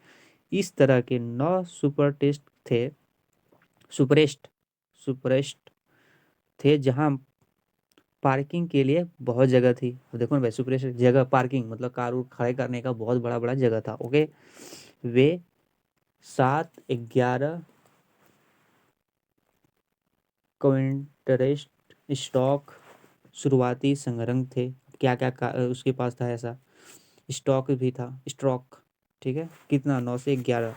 इस तरह के 9 सुपर टेस्ट थे, सुपरेस्ट सुपरेस्ट थे जहाँ पार्किंग के लिए बहुत जगह थी। अब देखो ना भाई, सुपरेस्ट जगह, पार्किंग मतलब कार उर खड़े करने का बहुत बड़ा बड़ा जगह था। ओके, वे 7-11 इंटरेस्ट स्टॉक शुरुआती संग्रह थे। क्या क्या उसके पास था ऐसा? स्टॉक भी था, स्टॉक, ठीक है, कितना? 9 से 11।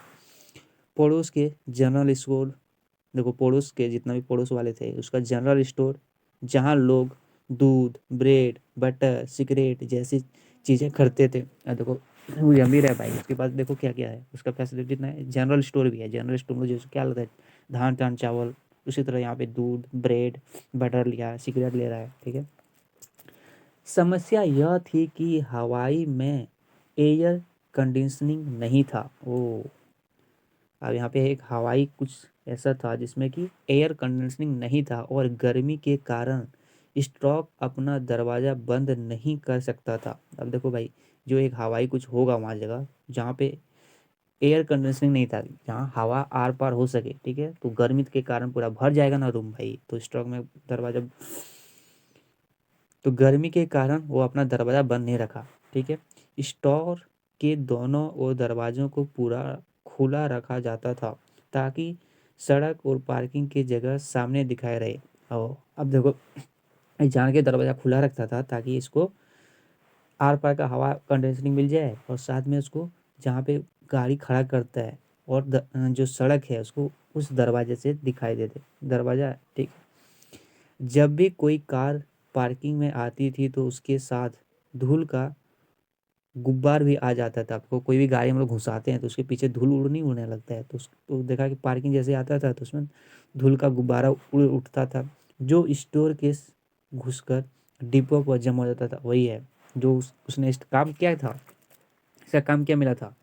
पड़ोस के जनरल स्टोर, देखो पड़ोस के जितना भी पड़ोस वाले थे उसका जनरल स्टोर, जहाँ लोग दूध, ब्रेड, बटर, सिगरेट जैसी चीज़ें खरीदते थे। देखो वो अमीर है भाई, उसके पास देखो क्या क्या है, उसका फैसिलिटी कितना है। जनरल स्टोर भी है, जनरल स्टोर में जैसे क्या लगता है, धान तान चावल। उसी तरह यहाँ पे दूध, ब्रेड, बटर लिया है, सिगरेट ले रहा है, ठीक है। समस्या यह थी कि हवाई में एयर कंडीशनिंग नहीं था। ओ, अब यहाँ पे एक हवाई कुछ ऐसा था जिसमें कि एयर कंडीशनिंग नहीं था और गर्मी के कारण स्ट्रोक अपना दरवाज़ा बंद नहीं कर सकता था। अब देखो भाई, जो एक हवाई कुछ होगा वहाँ जगह जहाँ पे एयर कंडीशनिंग नहीं था, जहाँ हवा आर पार हो सके, ठीक है, तो गर्मी के कारण पूरा भर जाएगा ना रूम भाई, तो स्ट्रोक में दरवाज़ा, तो गर्मी के कारण वो अपना दरवाज़ा बंद नहीं रखा, ठीक है। स्टोर के दोनों ओर दरवाज़ों को पूरा खुला रखा जाता था ताकि सड़क और पार्किंग की जगह सामने दिखाई रहे। और अब देखो, ये जान के दरवाज़ा खुला रखता था ताकि इसको आर पार का हवा कंडीशनिंग मिल जाए और साथ में उसको जहाँ पे गाड़ी खड़ा करता है और जो सड़क है उसको उस दरवाजे से दिखाई देते दरवाज़ा, ठीक। जब भी कोई कार पार्किंग में आती थी तो उसके साथ धूल का गुब्बार भी आ जाता था। आपको कोई भी गाड़ी हम लोग घुसाते हैं तो उसके पीछे धूल उड़नी उड़ने लगता है, तो उसको देखा कि पार्किंग जैसे आता था तो उसमें धूल का गुब्बारा उड़ उठता था जो स्टोर के घुसकर डिब्बों पर जमा हो जाता था। वही है जो उसने काम किया था, इसका काम क्या मिला था,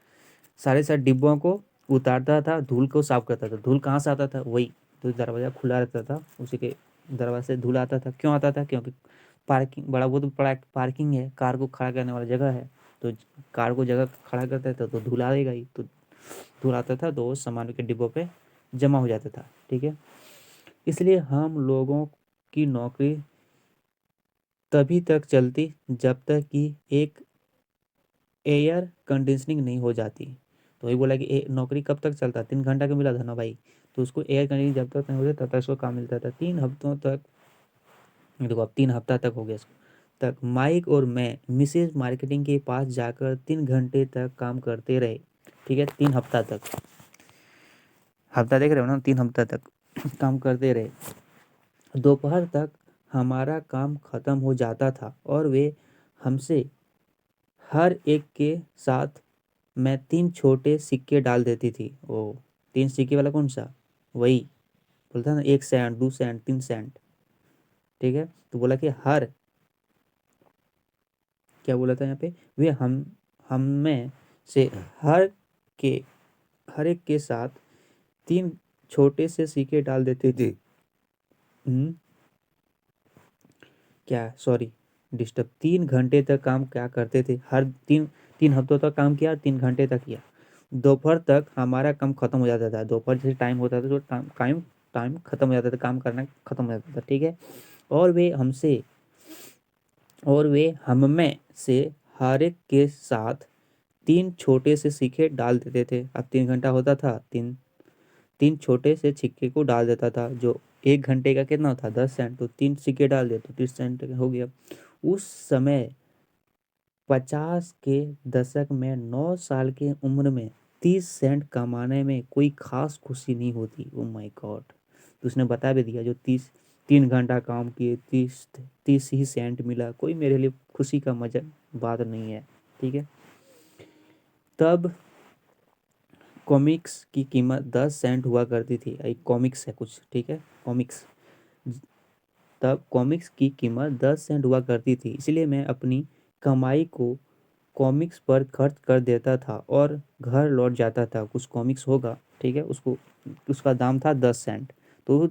सारे डिब्बों को उतारता था, धूल को साफ करता था। धूल कहाँ से आता था? वही तो दरवाज़ा खुला रहता था, उसी के दरवाजे से धूल आता था। क्यों आता था? क्योंकि पार्किंग बड़ा बहुत बड़ा पार्किंग है, कार को खड़ा करने वाला जगह है, तो कार को जगह खड़ा करता था तो धूल आएगा ही, तो धूल आता था तो सामान के डिब्बों पे जमा हो जाता था, ठीक है। इसलिए हम लोगों की नौकरी तभी तक चलती जब तक कि एक एयर कंडीशनिंग नहीं हो जाती। तो वही बोला कि नौकरी कब तक चलता? 3 घंटा का मिला था ना भाई, तो उसको एयर कंडीशनिंग जब तक नहीं होती तब तक उसको काम मिलता था 3 हफ्तों तक। देखो अब 3 हफ्ता तक हो गया इसको तक। माइक और मैं मिसेज मार्केटिंग के पास जाकर 3 घंटे तक काम करते रहे, ठीक है, 3 हफ्ता तक। हफ्ता देख रहे हो ना, 3 हफ्ता तक काम करते रहे। दोपहर तक हमारा काम खत्म हो जाता था और वे हमसे हर एक के साथ मैं 3 छोटे सिक्के डाल देती थी। ओ, 3 सिक्के वाला कौन सा? वही बोलता ना, 1 सेंट, 2 सेंट, 3 सेंट, ठीक है। तो बोला कि हर, क्या बोला था यहाँ पे, वे हम में से हर के हर एक के साथ 3 छोटे से सिक्के डाल देते थे। हम्म, क्या, सॉरी, डिस्टर्ब। 3 घंटे तक काम क्या करते थे? हर 3 हफ्तों तक काम किया, 3 घंटे तक किया। दोपहर तक हमारा काम खत्म हो जाता था। दोपहर जैसे टाइम होता था तो टाइम टाइम खत्म हो जाता था, काम करना खत्म हो जाता था, ठीक है। और वे हमसे और वे हम में से हर एक के साथ 3 छोटे से सिक्के डाल देते थे। अब 3 घंटा होता था, तीन तीन छोटे से सिक्के को डाल देता था, जो 1 घंटे का कितना था? 10 सेंट, तो 3 सिक्के डाल दिए तो 30 सेंट हो गया। उस समय 50 के दशक में 9 साल की उम्र में 30 सेंट कमाने में कोई खास खुशी नहीं होती। ओ माय गॉड, तो उसने बता भी दिया जो 3 घंटा काम किए, 30 ही सेंट मिला, कोई मेरे लिए खुशी का मजा बात नहीं है, ठीक है। तब कॉमिक्स की कीमत 10 सेंट हुआ करती थी। एक कॉमिक्स है कुछ, ठीक है, कॉमिक्स। तब कॉमिक्स की कीमत 10 सेंट हुआ करती थी, इसलिए मैं अपनी कमाई को कॉमिक्स पर खर्च कर देता था और घर लौट जाता था। कुछ कॉमिक्स होगा, ठीक है, उसको उसका दाम था 10 सेंट। तो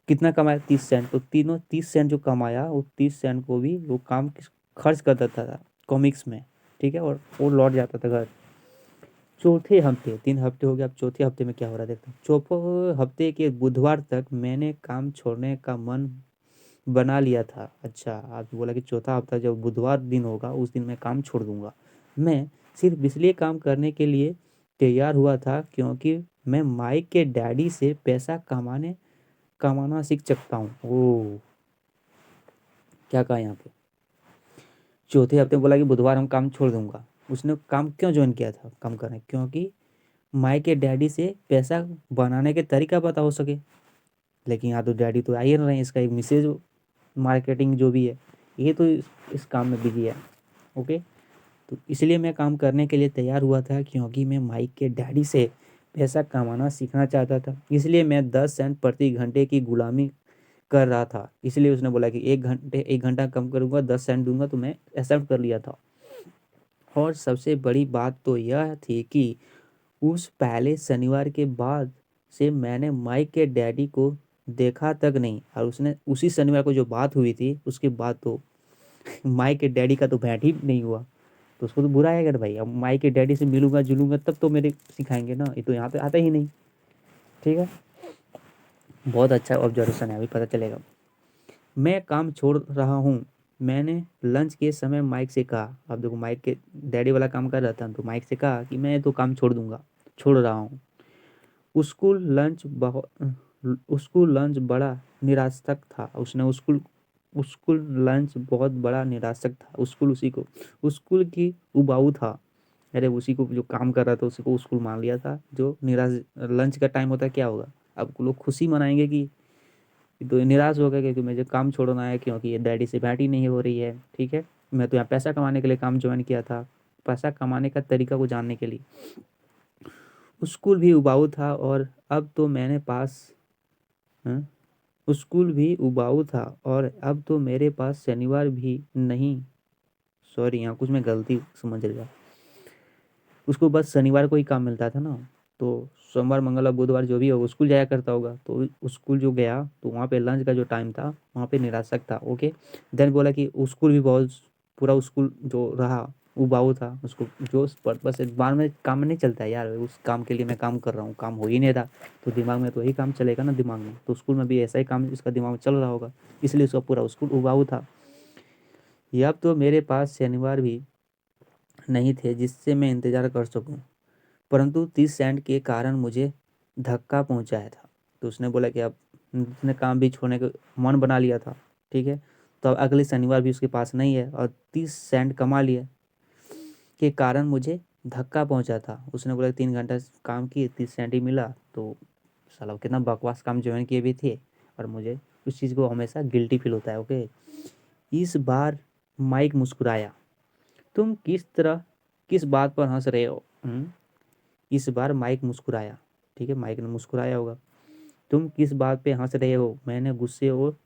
कितना कमाया? 30 सेंट। तो तीनों 30 सेंट जो कमाया, वो 30 सेंट को भी वो खर्च कर देता था कॉमिक्स में, ठीक है, और वो लौट जाता था घर। चौथे हफ्ते, 3 हफ्ते हो गया, अब चौथे हफ्ते में क्या हो रहा है देखते हैं। चौथे हफ्ते के बुधवार तक मैंने काम छोड़ने का मन बना लिया था। अच्छा, आप बोला कि चौथा हफ्ता जब बुधवार दिन होगा उस दिन मैं काम छोड़ दूंगा। मैं सिर्फ इसलिए काम करने के लिए तैयार हुआ था क्योंकि मैं माइक के डैडी से पैसा कमाना सीख सकता हूँ। ओह, क्या कहा यहाँ पे? चौथे हफ्ते बोला कि बुधवार हम काम छोड़ दूंगा। उसने काम क्यों ज्वाइन किया था काम करने? क्योंकि माइक के डैडी से पैसा बनाने के तरीका पता हो सके। लेकिन यहाँ तो डैडी तो आ ही नहीं रहे हैं, इसका एक मैसेज मार्केटिंग जो भी है ये तो इस काम में बिजी है। ओके, तो इसलिए मैं काम करने के लिए तैयार हुआ था क्योंकि मैं माइक के डैडी से पैसा कमाना सीखना चाहता था। इसलिए मैं 10 सेंट प्रति घंटे की गुलामी कर रहा था। इसलिए उसने बोला कि 1 घंटा कम करूँगा, 10 सेंट दूंगा, तो मैं एक्सेप्ट कर लिया था। और सबसे बड़ी बात तो यह थी कि उस पहले शनिवार के बाद से मैंने माइक के डैडी को देखा तक नहीं। और उसने उसी शनिवार को जो बात हुई थी उसके बाद तो माइक के डैडी का तो भेंट ही नहीं हुआ। तो उसको तो बुरा है, अगर भाई अब माइक के डैडी से मिलूंगा जुलूंगा तब तो मेरे सिखाएंगे ना, ये तो यहाँ पे आता ही नहीं। ठीक है, बहुत अच्छा ऑब्जर्वेशन है, अभी पता चलेगा। मैं काम छोड़ रहा हूँ, मैंने लंच के समय माइक से कहा। अब देखो, माइक के डैडी वाला काम कर रहा था तो माइक से कहा कि मैं तो काम छोड़ रहा हूँ। स्कूल लंच बड़ा निराशक था। स्कूल लंच बहुत बड़ा निराशक था। स्कूल की उबाऊ था। अरे, उसी को जो काम कर रहा था उसी को स्कूल मान लिया था। जो निराश लंच का टाइम होता है क्या होगा? अब लोग खुशी मनाएंगे कि तो निराश हो गया क्योंकि मुझे काम छोड़ना है, क्योंकि ये डैडी से बैट ही नहीं हो रही है। ठीक है, मैं तो यहाँ पैसा कमाने के लिए काम ज्वाइन किया था, पैसा कमाने का तरीका को जानने के लिए। स्कूल भी उबाऊ था और अब तो मैंने पास हाँ? स्कूल भी उबाऊ था और अब तो मेरे पास शनिवार भी नहीं। सॉरी, यहाँ कुछ मैं गलती समझ गया। उसको बस शनिवार को ही काम मिलता था ना, तो सोमवार मंगलवार बुधवार जो भी हो स्कूल जाया करता होगा। तो स्कूल जो गया तो वहाँ पे लंच का जो टाइम था वहाँ पे निराशक था। ओके, देन बोला कि स्कूल भी बहुत, पूरा स्कूल जो रहा उबाऊ था। उसको जो पर्पस से दिमाग में काम नहीं चलता है यार, उस काम के लिए मैं काम कर रहा हूँ, काम हो ही नहीं रहा, तो दिमाग में तो यही काम चलेगा ना दिमाग में। तो स्कूल में भी ऐसा ही काम इसका दिमाग में चल रहा होगा, इसलिए उसका पूरा स्कूल उबाऊ था। ये अब तो मेरे पास शनिवार भी नहीं थे जिससे मैं इंतज़ार कर सकूं, परंतु 30 सेंट के कारण मुझे धक्का पहुंचाया था। तो उसने बोला कि अब उसने काम भी छोड़ने का मन बना लिया था। ठीक है, तो अब अगले शनिवार भी उसके पास नहीं है और 30 सेंट कमा लिए के कारण मुझे धक्का पहुंचा था। उसने बोला 3 घंटा काम किए, 30 सेंट ही मिला। तो साला कितना बकवास काम ज्वाइन किए भी थे और मुझे उस चीज़ को हमेशा गिल्टी फील होता है। ओके, इस बार माइक मुस्कुराया। तुम किस बात पर हंस रहे हो? इस बार माइक मुस्कुराया। ठीक है, माइक ने मुस्कुराया होगा। तुम किस बात पे हंस रहे हो? मैंने गुस्से और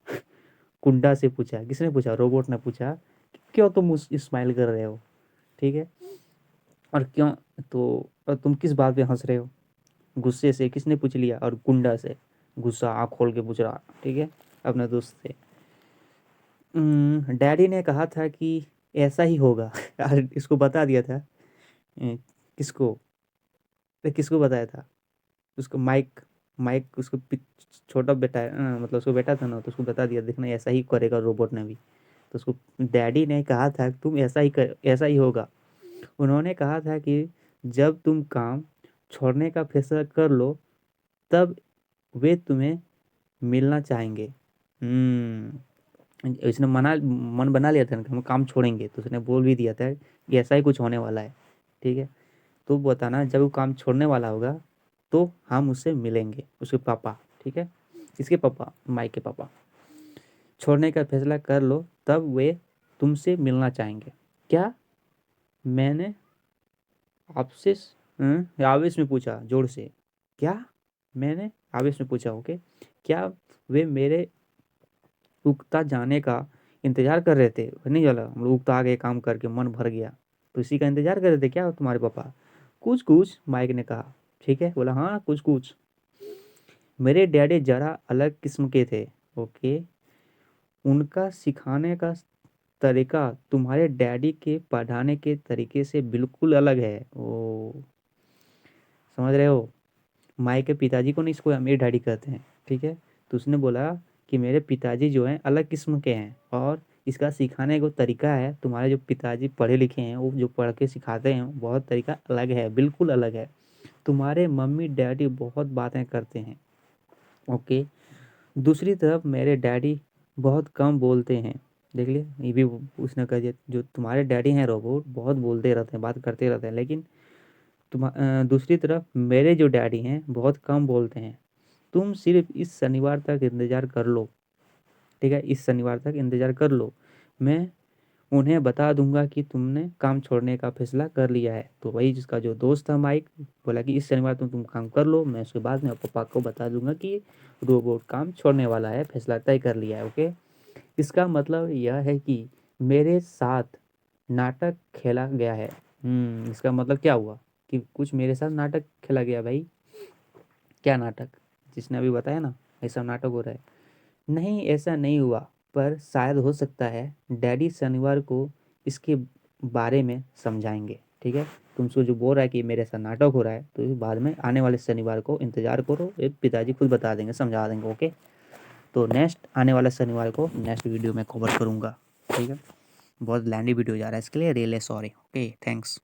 कुंडा से पूछा। किसने पूछा? रोबोट ने पूछा कि क्यों तुम स्माइल कर रहे हो? ठीक है, और क्यों, तो और तुम किस बात पे हंस रहे हो? गुस्से से किसने पूछ लिया, और कुंडा से गुस्सा आँख खोल के पूछ रहा। ठीक है, अपने दोस्त से। डैडी ने कहा था कि ऐसा ही होगा। यार, इसको बता दिया था। किसको? किसको बताया था? उसको माइक माइक उसको छोटा बेटा है, मतलब उसको बेटा था ना, तो उसको बता दिया, देखना ऐसा ही करेगा रोबोट ने भी। तो उसको डैडी ने कहा था तुम ऐसा ही होगा। उन्होंने कहा था कि जब तुम काम छोड़ने का फैसला कर लो तब वे तुम्हें मिलना चाहेंगे। इसने मन बना लिया था ना कि हम काम छोड़ेंगे, तो उसने बोल भी दिया था कि ऐसा ही कुछ होने वाला है। ठीक है, तो बताना जब वो काम छोड़ने वाला होगा तो हम उससे मिलेंगे, उसके पापा। ठीक है, इसके पापा, माइक के पापा। छोड़ने का फैसला कर लो तब वे तुमसे मिलना चाहेंगे। क्या? मैंने आपसे आवेश में पूछा जोर से, क्या? मैंने आवेश में पूछा, ओके, क्या वे मेरे उगता जाने का इंतजार कर रहे थे? नहीं चला, हम लोग उगता आ गए काम करके, मन भर गया, तो इसी का इंतजार कर रहे थे क्या तुम्हारे पापा? कुछ कुछ, माइक ने कहा। ठीक है, बोला हाँ कुछ कुछ। मेरे डैडी जरा अलग किस्म के थे, ओके, उनका सिखाने का तरीका तुम्हारे डैडी के पढ़ाने के तरीके से बिल्कुल अलग है। ओ, समझ रहे हो? माई के पिताजी को नहीं, इसको अमीर डैडी कहते हैं, ठीक है। तो उसने बोला कि मेरे पिताजी जो हैं अलग किस्म के हैं, और इसका सिखाने का तरीका है, तुम्हारे जो पिताजी पढ़े लिखे हैं वो जो पढ़ के सिखाते हैं बहुत तरीका अलग है, बिल्कुल अलग है। तुम्हारे मम्मी डैडी बहुत बातें करते हैं, ओके। दूसरी तरफ मेरे डैडी बहुत कम बोलते हैं। देख लिया, ये भी उसने कह दिया, जो तुम्हारे डैडी हैं रोबोट बहुत बोलते रहते हैं, बात करते रहते हैं, लेकिन दूसरी तरफ मेरे जो डैडी हैं बहुत कम बोलते हैं। तुम सिर्फ इस शनिवार तक इंतज़ार कर लो, ठीक है, इस शनिवार तक इंतज़ार कर लो, मैं उन्हें बता दूंगा कि तुमने काम छोड़ने का फैसला कर लिया है। तो वही जिसका जो दोस्त था माइक, बोला कि इस शनिवार तुम काम कर लो, मैं उसके बाद में पापा को बता दूंगा कि रोबोट काम छोड़ने वाला है, फैसला तय कर लिया है, ओके। इसका मतलब यह है कि मेरे साथ नाटक खेला गया है। इसका मतलब क्या हुआ कि कुछ मेरे साथ नाटक खेला गया भाई। क्या नाटक? जिसने अभी बताया ना, ऐसा नाटक हो रहा है। नहीं, ऐसा नहीं हुआ, पर शायद हो सकता है। डैडी शनिवार को इसके बारे में समझाएंगे, ठीक है। तुमसे जो बोल रहा है कि मेरे साथ नाटक हो रहा है, तो इस बाद में आने वाले शनिवार को इंतजार करो, ये पिताजी खुद बता देंगे, समझा देंगे, ओके। तो नेक्स्ट आने वाले शनिवार को नेक्स्ट वीडियो में कवर करूँगा, ठीक है। बहुत लैंडी वीडियो जा रहा है, इसके लिए रियली सॉरी, ओके, थैंक्स।